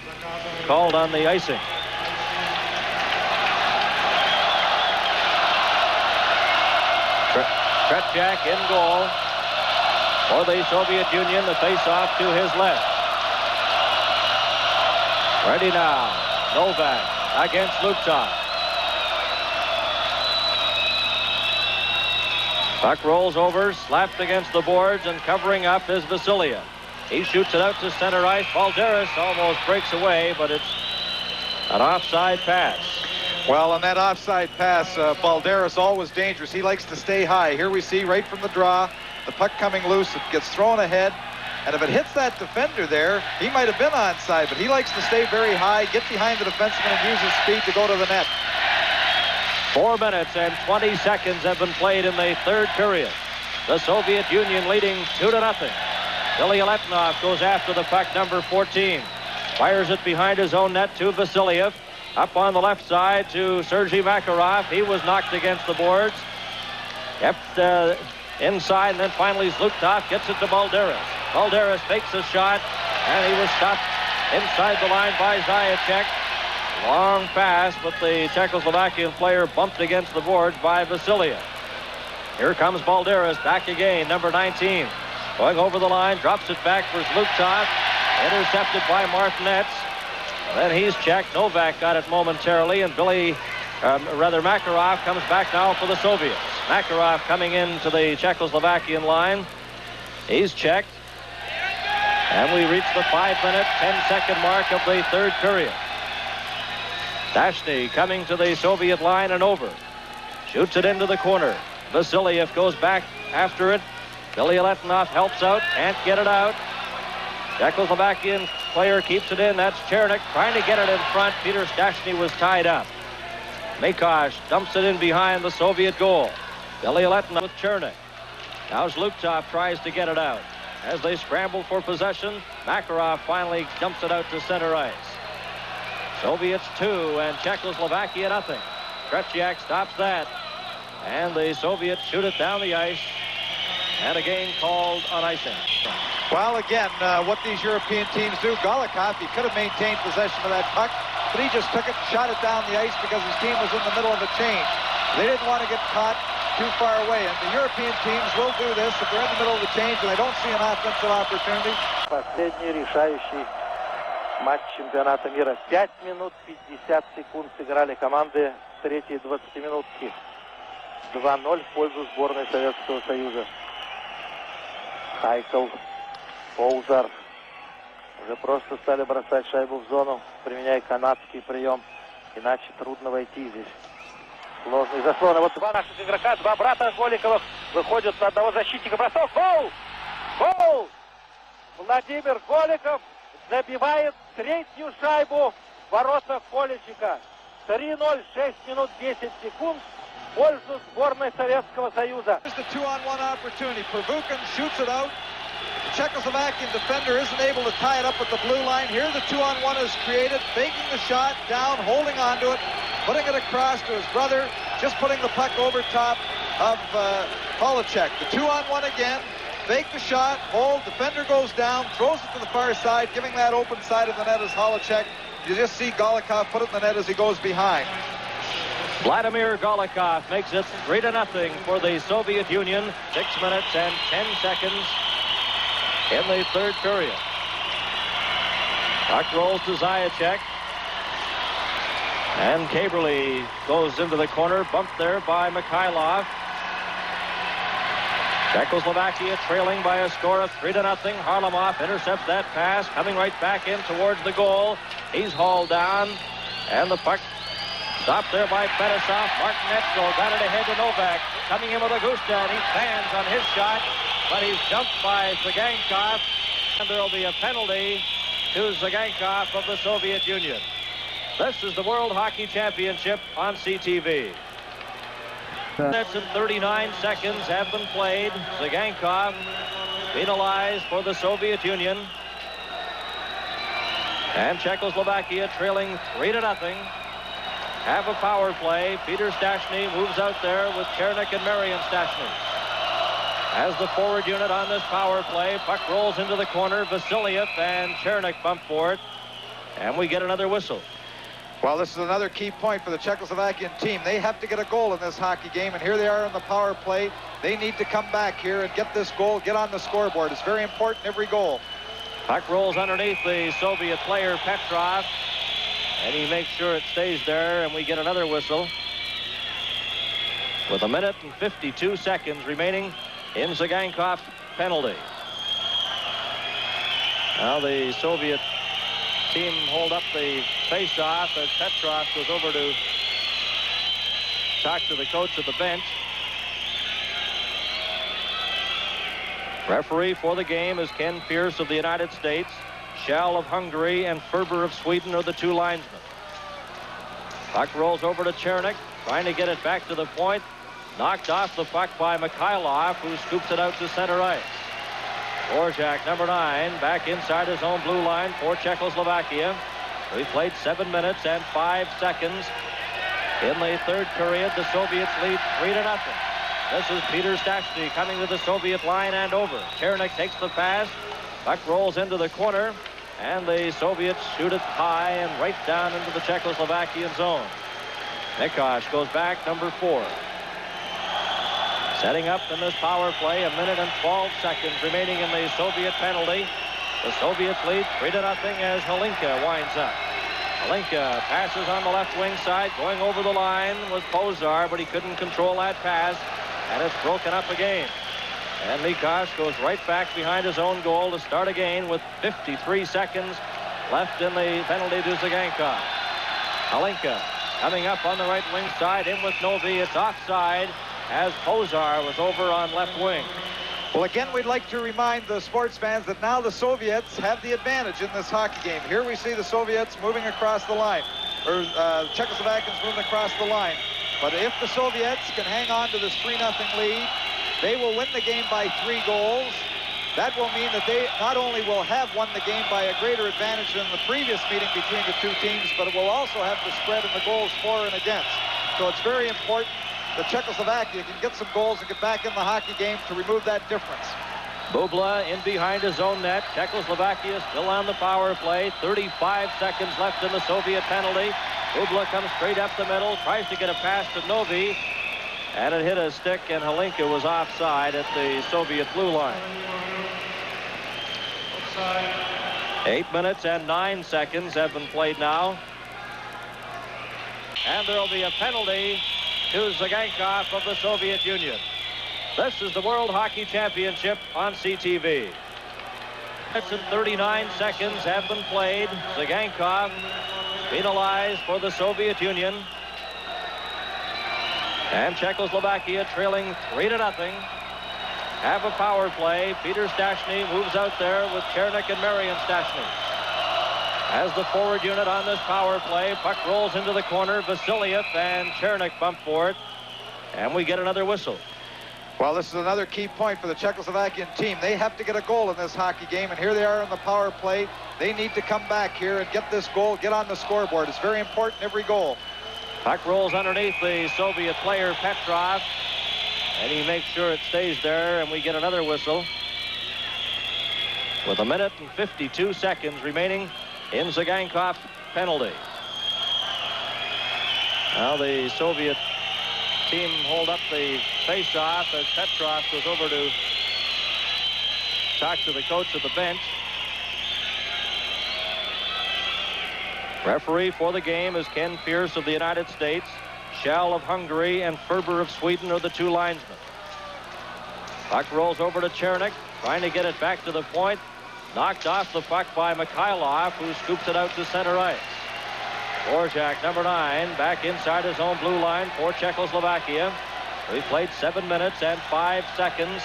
called on the icing. Tretiak in goal for the Soviet Union. The face-off to his left. Ready now. Novak against Lukov. Puck rolls over, slapped against the boards, and covering up is Vasiliev. He shoots it out to center ice. Balderas almost breaks away, but it's an offside pass. Well, on that offside pass, Balderas always dangerous. He likes to stay high. Here we see right from the draw, the puck coming loose. It gets thrown ahead. And if it hits that defender there, he might have been onside, but he likes to stay very high, get behind the defenseman, and use his speed to go to the net. 4 minutes and 20 seconds have been played in the third period. The Soviet Union leading 2-0. Billy Aletnov goes after the puck, number 14. Fires it behind his own net to Vasiliev. Up on the left side to Sergei Makarov. He was knocked against the boards. Kept inside, and then finally Zlukov gets it to Balderas. Balderas fakes a shot, and he was stopped inside the line by Zaичek. Long pass, but the Czechoslovakian player bumped against the boards by Vasiliev. Here comes Balderas back again, number 19. Going over the line, drops it back for Zlukov. Intercepted by Martinez. Then he's checked. Novak got it momentarily, and Makarov comes back now for the Soviets. Makarov coming into the Czechoslovakian line. He's checked. And we reach the 5-minute, 10-second mark of the third period. Šťastný coming to the Soviet line and over. Shoots it into the corner. Vasiliev goes back after it. Billy Aletnov helps out, can't get it out. Czechoslovakian player keeps it in. That's Черник trying to get it in front. Peter Šťastný was tied up. Machach dumps it in behind the Soviet goal. Billy Aletnov with Черник. Now Zlukov tries to get it out. As they scramble for possession, Makarov finally dumps it out to center ice. Soviets 2 and Czechoslovakia nothing. Tretiak stops that. And the Soviets shoot it down the ice. And again called on icing. Well, again, what these European teams do, Golikov, he could have maintained possession of that puck, but he just took it and shot it down the ice because his team was in the middle of a change. They didn't want to get caught too far away, and the European teams will do this if they're in the middle of the change and they don't see an offensive opportunity. Последний решающий матч чемпионата мира. 5 минут 50 секунд сыграли команды третьей 20-минутки. 2-0 в пользу сборной Советского Союза. Кайкл, Поузар уже просто стали бросать шайбу в зону, применяя канадский прием. Иначе трудно войти здесь. Сложный заслон. А вот два наших игрока, два брата Голиковых выходят на одного защитника. Бросок. Гол! Гол! Владимир Голиков забивает третью шайбу в воротах Холечека. 3-0, 6 минут 10 секунд в пользу сборной Советского Союза. Here's the 2-on-1 opportunity. Pervukin shoots it out. The Czechoslovakian defender isn't able to tie it up with the blue line. Here the 2-on-1 is created, faking the shot, down, holding onto it, putting it across to his brother, just putting the puck over top of Holeček. The 2-on-1 again, fake the shot, hold, defender goes down, throws it to the far side, giving that open side of the net as Holeček. You just see Golikov put it in the net as he goes behind. Vladimir Golikov makes it 3-0 for the Soviet Union. 6 minutes and 10 seconds in the third period. Puck rolls to Zaичek. And Kaiberle goes into the corner, bumped there by Mikhailov. Czechoslovakia trailing by a score of 3-0. Harlamov intercepts that pass, coming right back in towards the goal. He's hauled down, and the puck stopped there by Fetisov. Mартинец got it ahead to Novak, coming in with a Gusta, and he fans on his shot, but he's jumped by Zagankov, and there will be a penalty to Zagankov of the Soviet Union. This is the World Hockey Championship on CTV. Minutes and 39 seconds have been played. Zagankov penalized for the Soviet Union. And Czechoslovakia trailing 3-0. Have a power play. П.Штястны moves out there with Черник and М.Штястны. As the forward unit on this power play, puck rolls into the corner. Vasiliev and Черник bump for it. And we get another whistle. Well, this is another key point for the Czechoslovakian team. They have to get a goal in this hockey game, and here they are on the power play. They need to come back here and get this goal, get on the scoreboard. It's very important, every goal. Puck rolls underneath the Soviet player, Petrov, and he makes sure it stays there, and we get another whistle. With 1 minute and 52 seconds remaining in Zagankov's penalty. Now the Soviet team hold up the face-off as Petrov goes over to talk to the coach at the bench. Referee for the game is Ken Pierce of the United States. Schall of Hungary and Ferber of Sweden are the two linesmen. Puck rolls over to Черник, trying to get it back to the point. Knocked off the puck by Mikhailov, who scoops it out to center ice. Dvorjak, number 9, back inside his own blue line for Czechoslovakia. We played 7 minutes and 5 seconds in the third period. The Soviets lead 3-0. This is П.Штястны coming to the Soviet line and over. Черник takes the pass. Puck rolls into the corner, and the Soviets shoot it high and right down into the Czechoslovakian zone. Machach goes back, number 4. Setting up in this power play, 1 minute and 12 seconds remaining in the Soviet penalty. The Soviets lead 3-0 as Holinka winds up. Holinka passes on the left wing side, going over the line with Pouzar, but he couldn't control that pass, and it's broken up again. And Machach goes right back behind his own goal to start again with 53 seconds left in the penalty to Zagankov. Holinka coming up on the right wing side, in with Novi. It's offside, as Pouzar was over on left wing. Well, again, we'd like to remind the sports fans that now the Soviets have the advantage in this hockey game. Here we see the Soviets moving across the line, or Czechoslovakians moving across the line. But if the Soviets can hang on to this 3-0 lead, they will win the game by 3 goals. That will mean that they not only will have won the game by a greater advantage than the previous meeting between the two teams, but it will also have the spread in the goals for and against. So it's very important that Czechoslovakia can get some goals and get back in the hockey game to remove that difference. Bubla in behind his own net. Czechoslovakia still on the power play. 35 seconds left in the Soviet penalty. Bubla comes straight up the middle, tries to get a pass to Novi, and it hit a stick, and Holinka was offside at the Soviet blue line. 8 minutes and 9 seconds have been played now. And there will be a penalty to Zagankov of the Soviet Union. This is the World Hockey Championship on CTV. Minutes and 39 seconds have been played. Zagankov penalized for the Soviet Union. And Czechoslovakia trailing 3-0. Have a power play. П.Штястны moves out there with Черник and М.Штястны. As the forward unit on this power play, puck rolls into the corner. Vasiliev and Черник bump for it, and we get another whistle. Well, this is another key point for the Czechoslovakian team. They have to get a goal in this hockey game, and here they are on the power play. They need to come back here and get this goal, get on the scoreboard. It's very important, every goal. Puck rolls underneath the Soviet player, Petrov, and he makes sure it stays there, and we get another whistle. With 1 minute and 52 seconds remaining in Zagankov's penalty. Now the Soviet team hold up the face-off as Petrov goes over to talk to the coach of the bench. Referee for the game is Ken Pierce of the United States. Schell of Hungary and Ferber of Sweden are the two linesmen. Puck rolls over to Черник, trying to get it back to the point. Knocked off the puck by Mikhailov, who scoops it out to center ice. Dvorjak, number 9, back inside his own blue line for Czechoslovakia. We played 7 minutes and 5 seconds.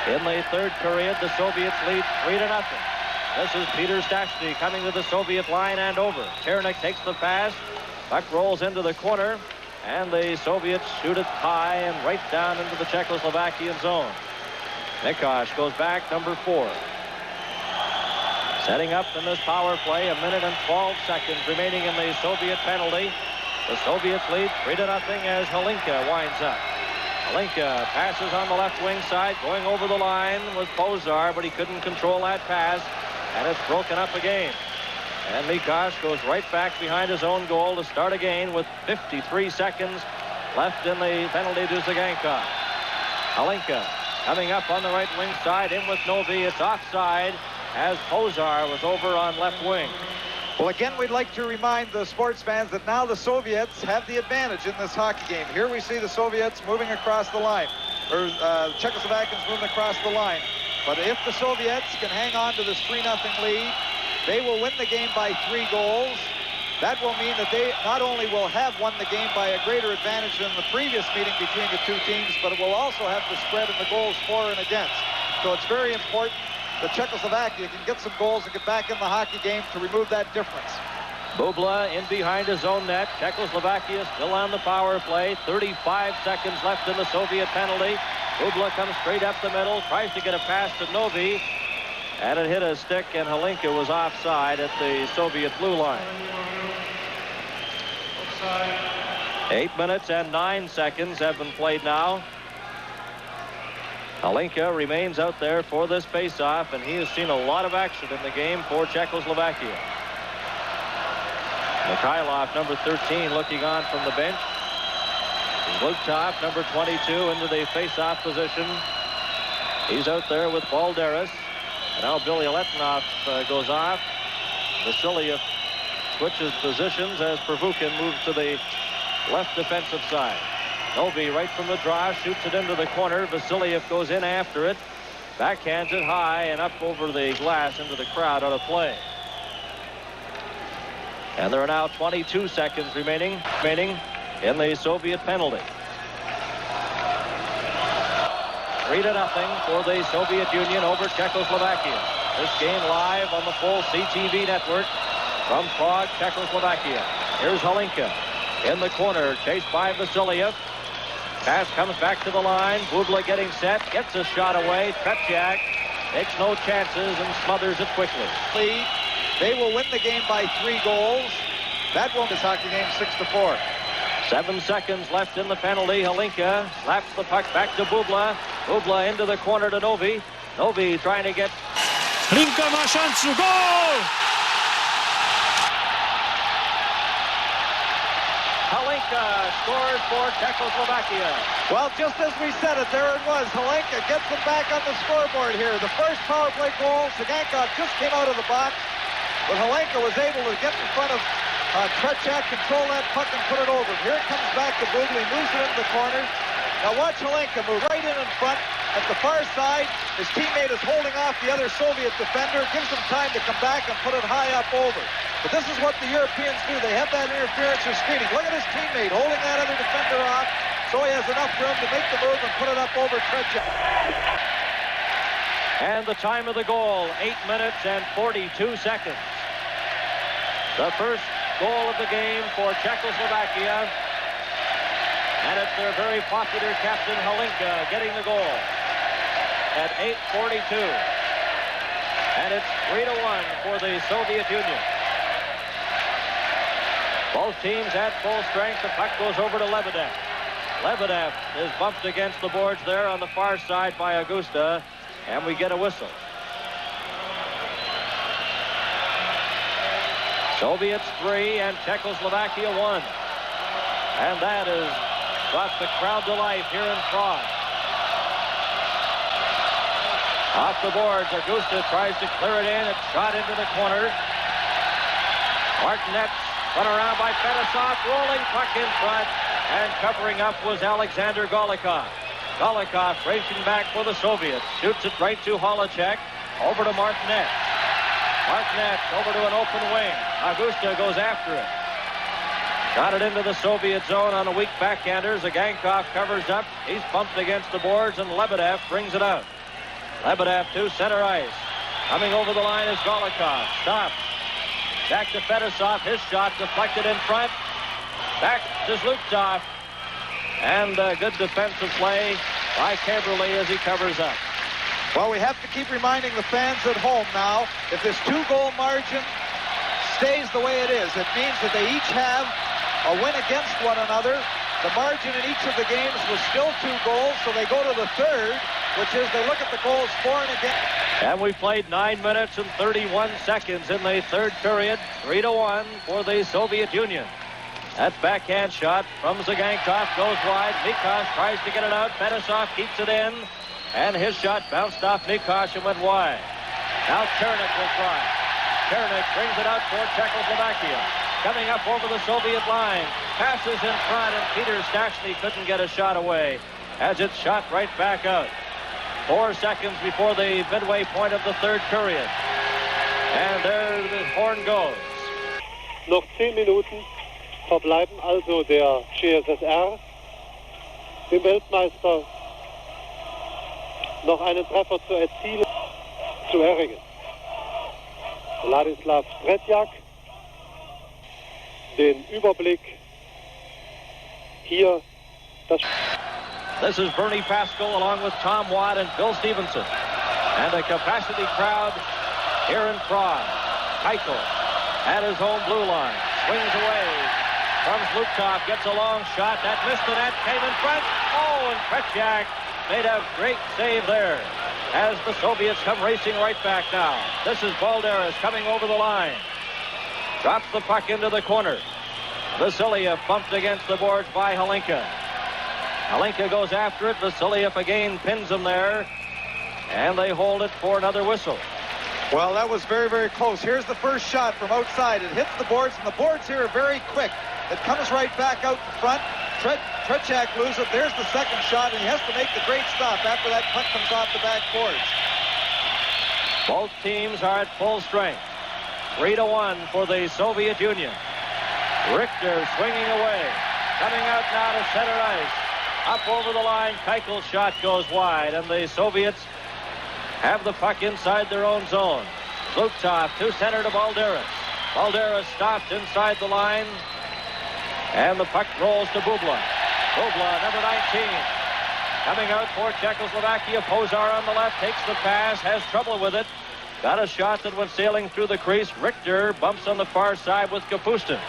In the third period, the Soviets lead 3-0. This is П.Штястны coming to the Soviet line and over. Черник takes the pass. Puck rolls into the corner, and the Soviets shoot it high and right down into the Czechoslovakian zone. Machach goes back, number 4. Setting up in this power play, 1 minute and 12 seconds remaining in the Soviet penalty. The Soviets lead 3-0 as Holinka winds up. Holinka passes on the left wing side, going over the line with Pouzar, but he couldn't control that pass, and it's broken up again. And Machach goes right back behind his own goal to start again with 53 seconds left in the penalty to Zaganka. Holinka coming up on the right wing side, in with Novi. It's offside as Pouzar was over on left wing. Well, again, we'd like to remind the sports fans that now the Soviets have the advantage in this hockey game. Here we see the Soviets moving across the line, or Czechoslovakians moving across the line. But if the Soviets can hang on to this 3-0 lead, they will win the game by 3 goals. That will mean that they not only will have won the game by a greater advantage than the previous meeting between the two teams, but it will also have the spread in the goals for and against. So it's very important that Czechoslovakia can get some goals and get back in the hockey game to remove that difference. Bubla in behind his own net. Czechoslovakia still on the power play. 35 seconds left in the Soviet penalty. Bubla comes straight up the middle, tries to get a pass to Novi, and it hit a stick, and Holinka was offside at the Soviet blue line. 8 minutes and 9 seconds have been played now. Holinka remains out there for this face-off, and he has seen a lot of action in the game for Czechoslovakia. Mikhailov, number 13, looking on from the bench. Glukov, number 22, into the face-off position. He's out there with Balderas. And now Billy Letnov goes off. Vasiliev switches positions as Pervukin moves to the left defensive side. Novi right from the draw, shoots it into the corner. Vasiliev goes in after it. Backhands it high and up over the glass into the crowd out of play. And there are now 22 seconds remaining in the Soviet penalty. 3-0 for the Soviet Union over Czechoslovakia. This game live on the full CTV network from Prague, Czechoslovakia. Here's Holinka in the corner, chased by Vasiliev. Pass comes back to the line. Bubla getting set, gets a shot away. Trepchak takes no chances and smothers it quickly. They will win the game by 3 goals. That won this hockey game 6-4. 7 seconds left in the penalty. Holinka slaps the puck back to Bubla. Bubla into the corner to Novi. Novi trying to get... Glinka má šancu, gól! Holinka scores for Czechoslovakia. Well, just as we said it, there it was. Holinka gets it back on the scoreboard here. The first power play goal, Zaganka just came out of the box, but Holinka was able to get in front of Trepchak, control that puck and put it over. Here it comes back to Bubla, moves it into the corner. Now watch Holinka move right in front. At the far side, his teammate is holding off the other Soviet defender, gives him time to come back and put it high up over. But this is what the Europeans do. They have that interference or screening. Look at his teammate holding that other defender off so he has enough room to make the move and put it up over Trepchak. And the time of the goal, 8 minutes and 42 seconds. The first goal of the game for Czechoslovakia. And it's their very popular captain, Holinka, getting the goal at 8:42. And it's 3-1 for the Soviet Union. Both teams at full strength. The puck goes over to Lebedev. Lebedev is bumped against the boards there on the far side by Augusta, and we get a whistle. Soviets 3 and Czechoslovakia 1. And that has brought the crowd to life here in Prague. Off the boards, Augusta tries to clear it in. It's shot into the corner. Mартинец run around by Fedosov, rolling puck in front, and covering up was Alexander Golikov. Golikov racing back for the Soviets, shoots it right to Holeček, over to Mартинец. Mартинец over to an open wing. Augusta goes after it. Got it into the Soviet zone on a weak backhander. Zagankov covers up. He's bumped against the boards, and Lebedev brings it out. Lebedev to center ice. Coming over the line is Golikov. Stops. Back to Fedosov. His shot deflected in front. Back to Zlutov. And a good defensive play by Kabерле as he covers up. Well, we have to keep reminding the fans at home now, if this two-goal margin stays the way it is, it means that they each have a win against one another. The margin in each of the games was still 2 goals, so they go to the third, which is they look at the goals for and against. And we played 9 minutes and 31 seconds in the third period. 3-1 for the Soviet Union. That backhand shot from Zagankov goes wide. Nikosh tries to get it out. Fedosov keeps it in. And his shot bounced off Nikosh and went wide. Now Черник will try. Черnik brings it out for Czechoslovakia. Coming up over the Soviet line. Passes in front, and П.Штястны couldn't get a shot away as it's shot right back out. 4 seconds before the midway point of the third period. And there the horn goes. Noch 10 Minuten verbleiben also der ČSSR, dem Weltmeister, noch einen Treffer zu erzielen, zu erringen. Ladislav Tretiak, den Überblick hier. This is Bernie Pascal along with Tom Watt and Bill Stevenson. And a capacity crowd here in Prague. Kaikel at his own blue line. Swings away from Zlutov. Gets a long shot. That missed the net. Came in front. Oh, and Tretiak made a great save there as the Soviets come racing right back now. This is Balderas coming over the line. Drops the puck into the corner. Vasiliev bumped against the boards by Hlinka. Hlinka goes after it. Vasiliev again pins him there. And they hold it for another whistle. Well, that was very, very close. Here's the first shot from outside. It hits the boards, and the boards here are very quick. It comes right back out in front. Tretiak loses it. There's the second shot, and he has to make the great stop after that puck comes off the back boards. Both teams are at full strength. 3-1 for the Soviet Union. Rihter swinging away. Coming out now to center ice. Up over the line. Keikel's shot goes wide, and the Soviets have the puck inside their own zone. Zlutov to center to Balderas. Balderas stopped inside the line, and the puck rolls to Bubla. Bubla, number 19. Coming out for Czechoslovakia. Pouzar on the left takes the pass, has trouble with it. Got a shot that went sailing through the crease. Rihter bumps on the far side with Kapustin.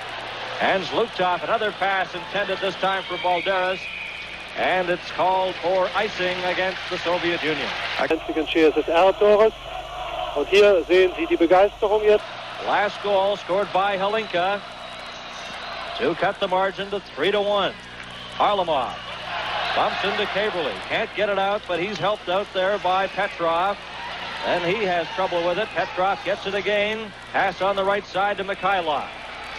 And Zlutov, another pass intended this time for Balderas. And it's called for icing against the Soviet Union. Einzigen ČSSR-Tores. Und hier sehen Sie die Begeisterung jetzt. Last goal scored by Hlinka to cut the margin to 3-1. Harlamov bumps into Kabерле. Can't get it out, but he's helped out there by Petrov. And he has trouble with it. Petrov gets it again. Pass on the right side to Mikhailov.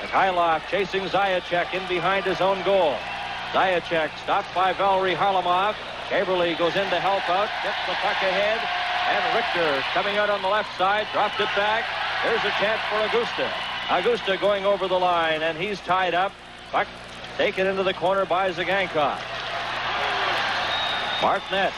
Mikhailov chasing Zaичek in behind his own goal. Zaичek stopped by Valery Harlamov. Kabерле goes in to help out. Gets the puck ahead. And Rihter coming out on the left side. Dropped it back. There's a chance for Augusta. Augusta going over the line, and he's tied up. Puck taken into the corner by Zagankov. Mартинец.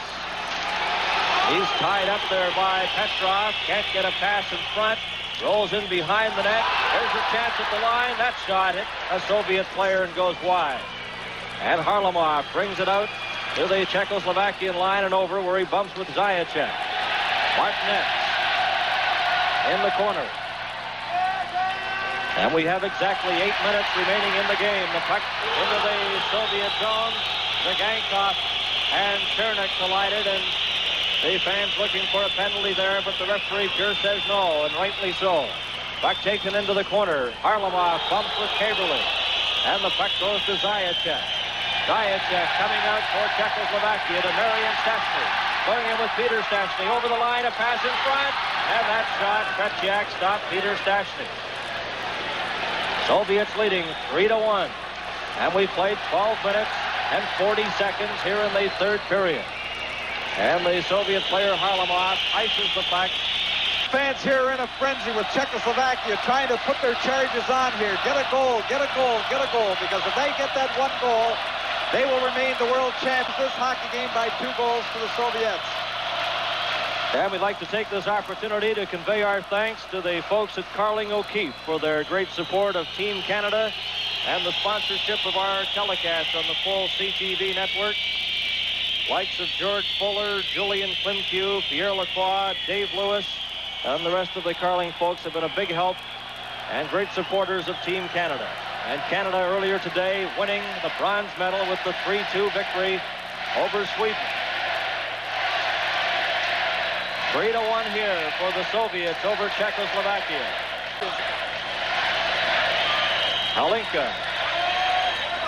He's tied up there by Petrov. Can't get a pass in front. Rolls in behind the net. There's a chance at the line. That shot hit a Soviet player and goes wide. And Harlamov brings it out to the Czechoslovakian line and over where he bumps with Zaичek. Mартинец in the corner. And we have exactly 8 minutes remaining in the game. The puck into the Soviet zone. Zagankov and Черник collided, and the fans looking for a penalty there, but the referee sure says no, and rightly so. Puck taken into the corner. Harlamov bumps with Kabерле. And the puck goes to Zaичek. Zaичek coming out for Czechoslovakia to М.Штястны. Going in with П.Штястны over the line, a pass in front, and that shot, Tretiak stopped П.Штястны. Soviets leading 3-1, and we played 12 minutes and 40 seconds here in the third period. And the Soviet player Harlamov ices the puck. Fans here are in a frenzy with Czechoslovakia trying to put their charges on here. Get a goal, get a goal, get a goal, because if they get that one goal, they will remain the world champs this hockey game by 2 goals to the Soviets. And we'd like to take this opportunity to convey our thanks to the folks at Carling O'Keefe for their great support of Team Canada and the sponsorship of our telecast on the full CTV network. Likes of George Fuller, Julian Klimkew, Pierre Lacroix, Dave Lewis, and the rest of the Carling folks have been a big help and great supporters of Team Canada. And Canada earlier today winning the bronze medal with the 3-2 victory over Sweden. 3-1 here for the Soviets over Czechoslovakia. Holinka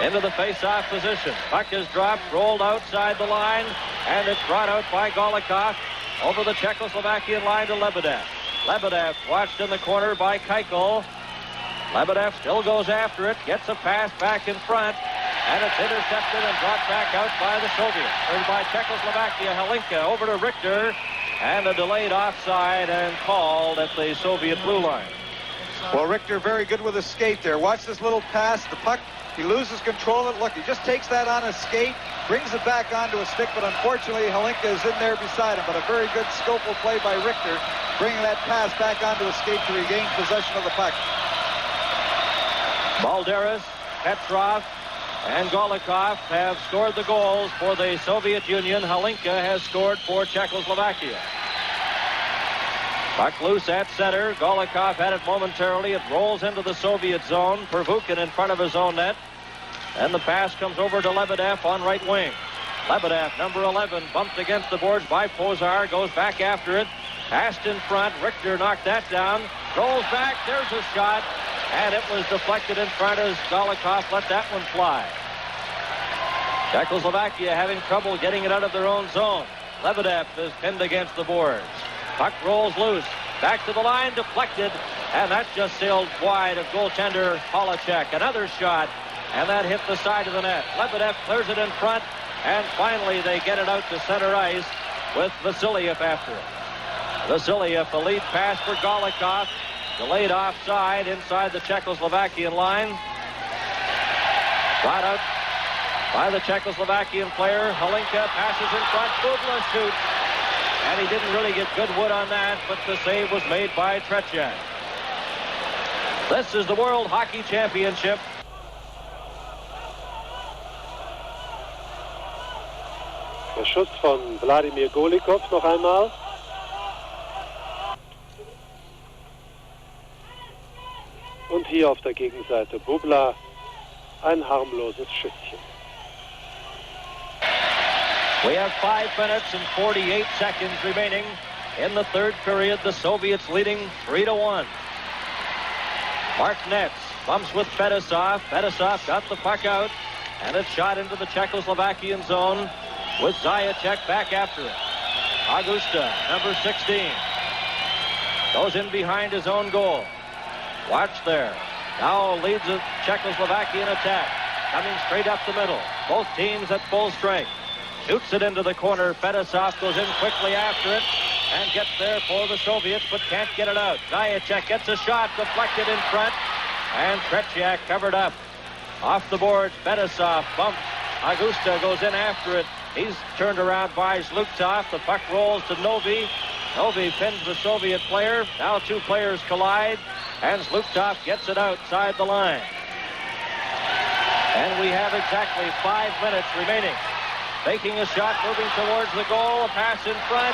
into the face-off position. Puck is dropped, rolled outside the line, and it's brought out by Golikov over the Czechoslovakian line to Lebedev. Lebedev watched in the corner by Kaikel. Lebedev still goes after it, gets a pass back in front, and it's intercepted and brought back out by the Soviets. Or by Czechoslovakia. Holinka over to Rihter, and a delayed offside and called at the Soviet blue line. Well, Rihter very good with his skate there. Watch this little pass. The puck, he loses control of it. Look, he just takes that on his skate, brings it back onto a stick, but unfortunately Holinka is in there beside him. But a very good skillful play by Rihter, bringing that pass back onto his skate to regain possession of the puck. Balderas, Petrov, and Golikov have scored the goals for the Soviet Union. Holinka has scored for Czechoslovakia. Puck loose at center. Golikov had it momentarily. It rolls into the Soviet zone. Pervukin in front of his own net. And the pass comes over to Lebedev on right wing. Lebedev, number 11, bumped against the boards by Pouzar. Goes back after it. Passed in front. Rihter knocked that down. Rolls back. There's a shot. And it was deflected in front as Golikov let that one fly. Czechoslovakia having trouble getting it out of their own zone. Lebedev is pinned against the boards. Puck rolls loose. Back to the line, deflected. And that just sailed wide of goaltender Holeček. Another shot, and that hit the side of the net. Lebedev clears it in front, and finally they get it out to center ice with Vasiliev after it. Vasiliev, the lead pass for Golikov. Delayed offside inside the Czechoslovakian line. Brought out by the Czechoslovakian player. Holinka passes in front. Bubla shoots. And he didn't really get good wood on that, but the save was made by Tretiak. This is the World Hockey Championship. Der Schuss von Wladimir Golikov noch einmal. Und hier auf der Gegenseite Bubla, ein harmloses Schüsschen. We have 5 minutes and 48 seconds remaining in the third period. The Soviets leading 3-1. Martinez bumps with Fedosov. Fedosov got the puck out, and it's shot into the Czechoslovakian zone with Zaичek back after it. Augusta, number 16, goes in behind his own goal. Watch there. Now leads the Czechoslovakian attack. Coming straight up the middle. Both teams at full strength. Shoots it into the corner. Fedosov goes in quickly after it and gets there for the Soviets, but can't get it out. Zaичek gets a shot deflected in front, and Tretiak covered up. Off the boards, Fedosov bumps. Augusta goes in after it. He's turned around by Zlukov. The puck rolls to Novi. Novi pins the Soviet player. Now two players collide, and Zlukov gets it outside the line. And we have exactly 5 minutes remaining. Taking a shot, moving towards the goal, a pass in front,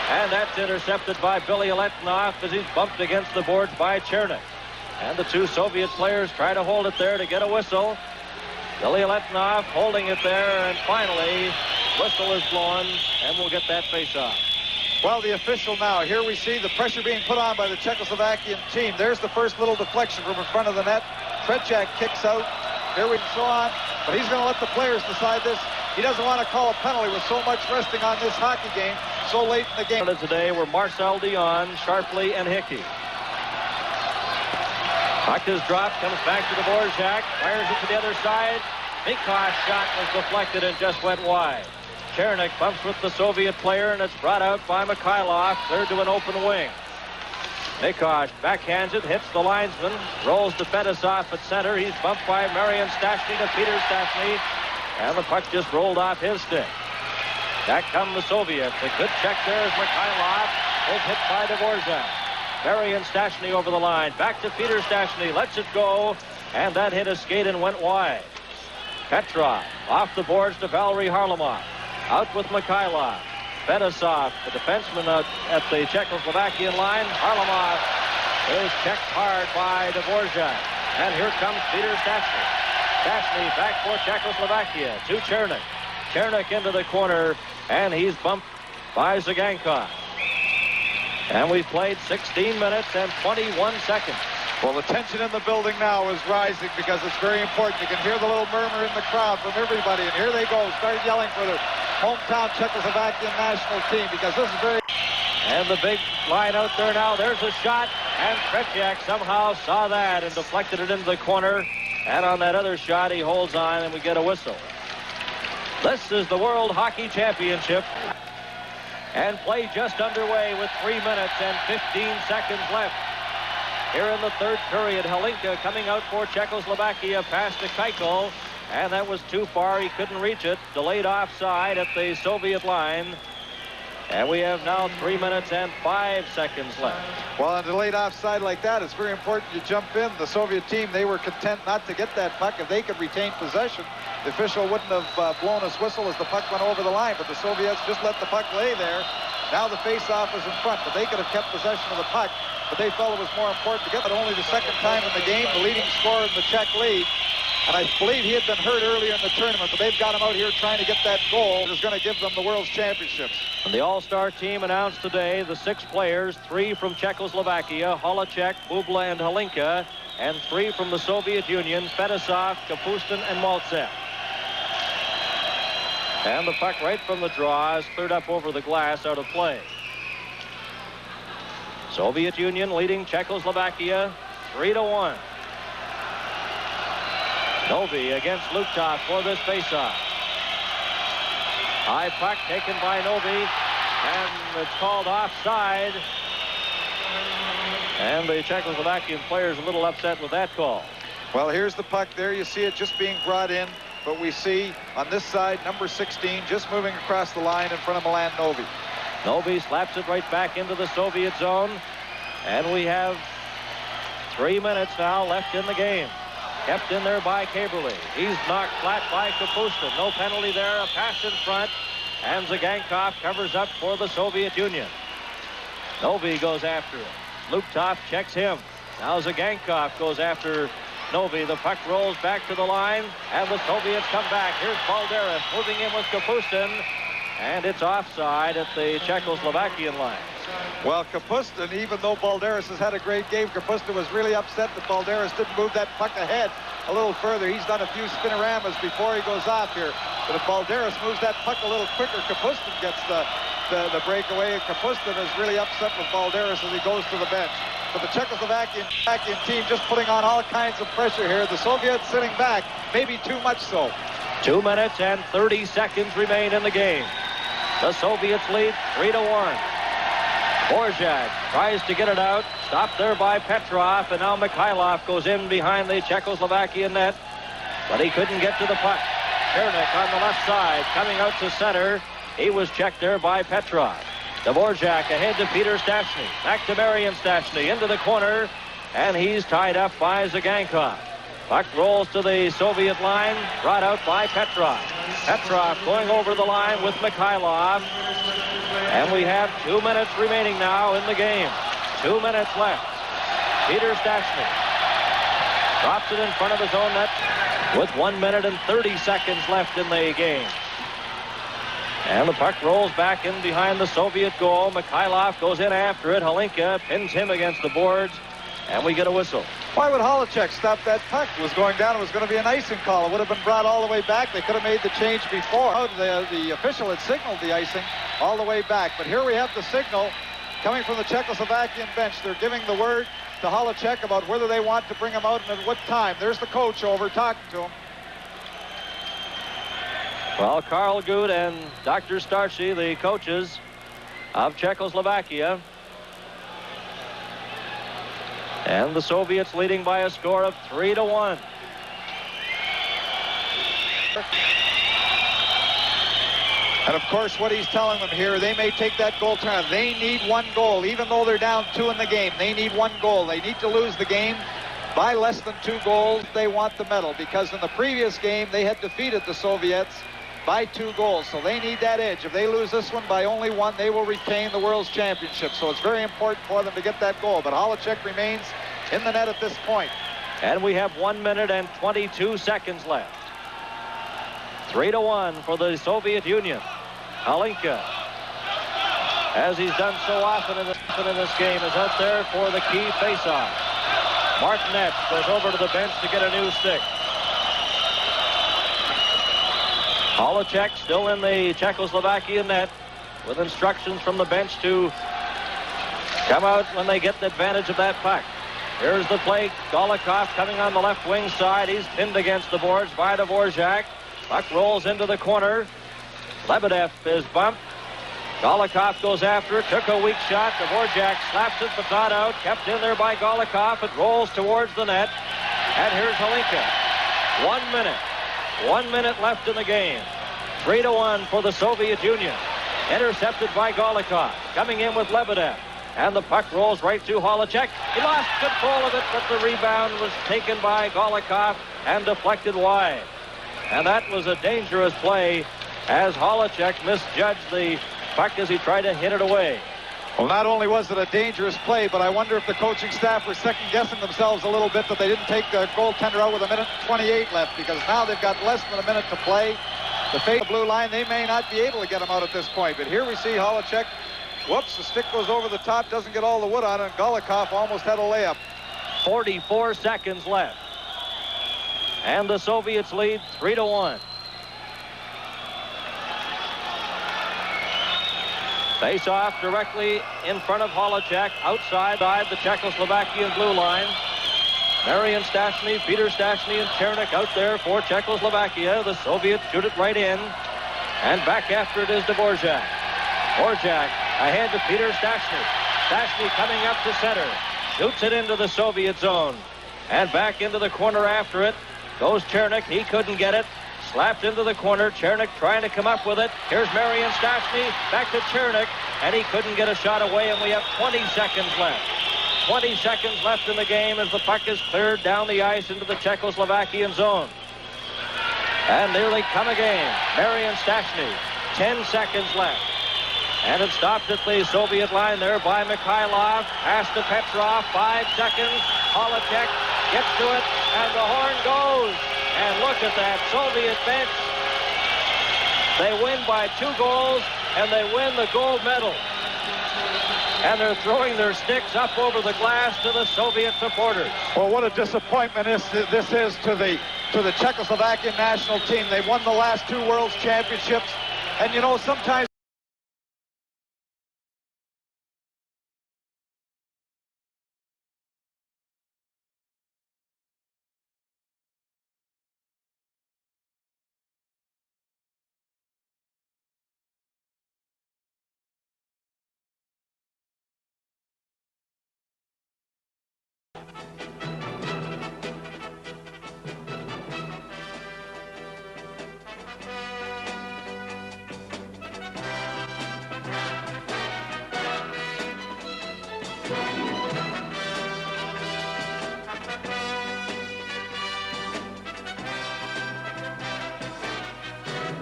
and that's intercepted by Billy Letnov as he's bumped against the boards by Черник. And the two Soviet players try to hold it there to get a whistle. Billy Letnov holding it there, and finally, whistle is blown, and we'll get that face-off. Well, the official now, here we see the pressure being put on by the Czechoslovakian team. There's the first little deflection from in front of the net. Tretiak kicks out. Here we so on, but he's going to let the players decide this. He doesn't want to call a penalty with so much resting on this hockey game so late in the game. Today were Marcel Dion, Sharpley, and Hickey. Puck is dropped, comes back to Dvorjak, fires it to the other side. Miko's shot was deflected and just went wide. Черник bumps with the Soviet player, and it's brought out by Mikhailov, cleared to an open wing. Mikosh backhands it, hits the linesman, rolls to Fedosov at center. He's bumped by М.Штястны to П.Штястны, and the puck just rolled off his stick. Back come the Soviets. A good check there as Mikhailov is hit by Dvorjak. М.Штястны over the line, back to П.Штястны, lets it go, and that hit his skate and went wide. Petrov off the boards to Valery Harlamov. Out with Mikhailov. Fedosov, the defenseman at the Czechoslovakian line. Harlamov is checked hard by Dvorjak. And here comes П.Штястны. Штястны back for Czechoslovakia to Черник. Черник into the corner, and he's bumped by Zagankov. And we've played 16 minutes and 21 seconds. Well, the tension in the building now is rising because it's very important. You can hear the little murmur in the crowd from everybody, and here they go, start yelling for their hometown Czechoslovakian national team because this is very... And the big line out there now, there's a shot, and Prechak somehow saw that and deflected it into the corner. And on that other shot, he holds on, and we get a whistle. This is the World Hockey Championship. And play just underway with 3 minutes and 15 seconds left. Here in the third period, Hlinka coming out for Czechoslovakia, pass to Kaikel, and that was too far. He couldn't reach it. Delayed offside at the Soviet line. And we have now 3 minutes and 5 seconds left. Well, a delayed offside like that, it's very important you jump in. The Soviet team, they were content not to get that puck. If they could retain possession, the official wouldn't have blown his whistle as the puck went over the line, but the Soviets just let the puck lay there. Now the face-off is in front, but they could have kept possession of the puck, but they felt it was more important to get it. Only the second time in the game, the leading scorer in the Czech league, and I believe he had been hurt earlier in the tournament, but they've got him out here trying to get that goal that is going to give them the World's Championships. And the All-Star team announced today the 6 players, 3 from Czechoslovakia, Holeček, Bubla, and Hlinka, and 3 from the Soviet Union, Fedosov, Kapustin, and Maltsev. And the puck right from the draw is cleared up over the glass out of play. Soviet Union leading Czechoslovakia 3-1. Novi against Lutov for this faceoff. High puck taken by Novi, and it's called offside. And the Czechoslovakian players a little upset with that call. Well, here's the puck there. You see it just being brought in. But we see on this side, number 16, just moving across the line in front of Milan Novi. Novi slaps it right back into the Soviet zone. And we have 3 minutes now left in the game. Kept in there by Kabерле. He's knocked flat by Kapustin. No penalty there. A pass in front. And Zagankov covers up for the Soviet Union. Novi goes after him. Lutov checks him. Now Zagankov goes after Novi. The puck rolls back to the line, and the Soviets come back. Here's Balderas moving in with Kapustin, and it's offside at the Czechoslovakian line. Well, Kapustin, even though Balderas has had a great game, Kapustin was really upset that Balderas didn't move that puck ahead a little further. He's done a few spinoramas before he goes off here. But if Balderas moves that puck a little quicker, Kapustin gets the breakaway, and Kapustin is really upset with Balderas as he goes to the bench. But the Czechoslovakian team just putting on all kinds of pressure here. The Soviets sitting back, maybe too much so. 2 minutes and 30 seconds remain in the game. The Soviets lead 3-1. Dvorjak tries to get it out, stopped there by Petrov, and now Mikhailov goes in behind the Czechoslovakian net, but he couldn't get to the puck. Черник on the left side, coming out to center. He was checked there by Petrov. Dvorjak ahead to П.Штястны, back to М.Штястны, into the corner, and he's tied up by Zagankov. Puck rolls to the Soviet line, brought out by Petrov. Petrov going over the line with Mikhailov, and we have 2 minutes remaining now in the game. 2 minutes left. П.Штястны drops it in front of his own net with 1 minute and 30 seconds left in the game. And the puck rolls back in behind the Soviet goal. Mikhailov goes in after it. Hlinka pins him against the boards. And we get a whistle. Why would Holeček stop that puck? It was going down. It was going to be an icing call. It would have been brought all the way back. They could have made the change before. The official had signaled the icing all the way back. But here we have the signal coming from the Czechoslovakian bench. They're giving the word to Holeček about whether they want to bring him out and at what time. There's the coach over talking to him. Well, Karl Gut and Dr. Starchy, the coaches of Czechoslovakia. And the Soviets leading by a score of 3-1. And of course, what he's telling them here, they may take that goal turn. They need one goal, even though they're down 2 in the game. They need one goal. They need to lose the game by less than 2 goals. They want the medal, because in the previous game, they had defeated the Soviets by 2 goals. So they need that edge. If they lose this one by only 1, they will retain the World's Championship. So it's very important for them to get that goal. But Holeček remains in the net at this point. And we have 1 minute and 22 seconds left. 3-1 for the Soviet Union. Glynka, as he's done so often in this game, is out there for the key faceoff. Martinez goes over to the bench to get a new stick. Holeček still in the Czechoslovakian net with instructions from the bench to come out when they get the advantage of that puck. Here's the play. Golikov coming on the left wing side. He's pinned against the boards by Dvorjak. Puck rolls into the corner. Lebedev is bumped. Golikov goes after it. Took a weak shot. Dvorjak slaps it but not out. Kept in there by Golikov. It rolls towards the net. And here's Glynka. 1 minute. 1 minute left in the game. 3-1 for the Soviet Union. Intercepted by Golikov. Coming in with Lebedev. And the puck rolls right to Holeček. He lost control of it, but the rebound was taken by Golikov and deflected wide. And that was a dangerous play as Holeček misjudged the puck as he tried to hit it away. Well, not only was it a dangerous play, but I wonder if the coaching staff were second-guessing themselves a little bit that they didn't take the goaltender out with 1:28 left, because now they've got less than a minute to play. The face of the blue line, they may not be able to get him out at this point. But here we see Holeček. Whoops, the stick goes over the top, doesn't get all the wood on it, and Golikov almost had a layup. 44 seconds left. And the Soviets lead 3-1. Face off directly in front of Holeček, outside the Czechoslovakian blue line. М.Штястны, П.Штястны, and Черник out there for Czechoslovakia. The Soviets shoot it right in. And back after it is Dvorjak. Dvorjak ahead to П.Штястны. Штястны coming up to center. Shoots it into the Soviet zone. And back into the corner after it goes Черник. He couldn't get it. Slapped into the corner. Черnik trying to come up with it. Here's М.Штястны. Back to Черnik. And he couldn't get a shot away, and we have 20 seconds left. 20 seconds left in the game as the puck is cleared down the ice into the Czechoslovakian zone. And nearly come again. М.Штястны. 10 seconds left. And it stopped at the Soviet line there by Mikhailov. Pass to Petrov. 5 seconds. Holeček gets to it, and the horn goes. And look at that Soviet bench. They win by 2 goals, and they win the gold medal. And they're throwing their sticks up over the glass to the Soviet supporters. Well, what a disappointment this is to the Czechoslovakian national team. They won the last 2 World Championships, and you know, sometimes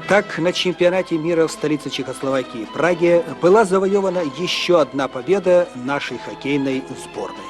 Так, на чемпионате мира в столице Чехословакии, Праге, была завоевана еще одна победа нашей хоккейной сборной.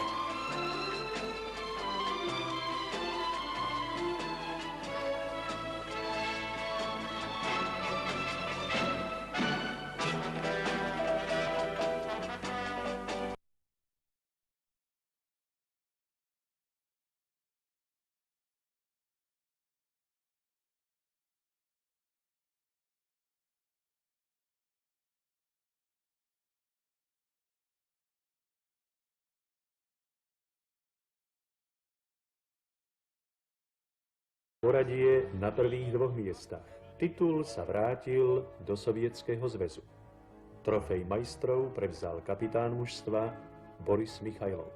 Poradie na prvých 2 miestach. Titul sa vrátil do Sovietskeho zväzu. Trofej majstrov prevzal kapitán mužstva Boris Michajlov.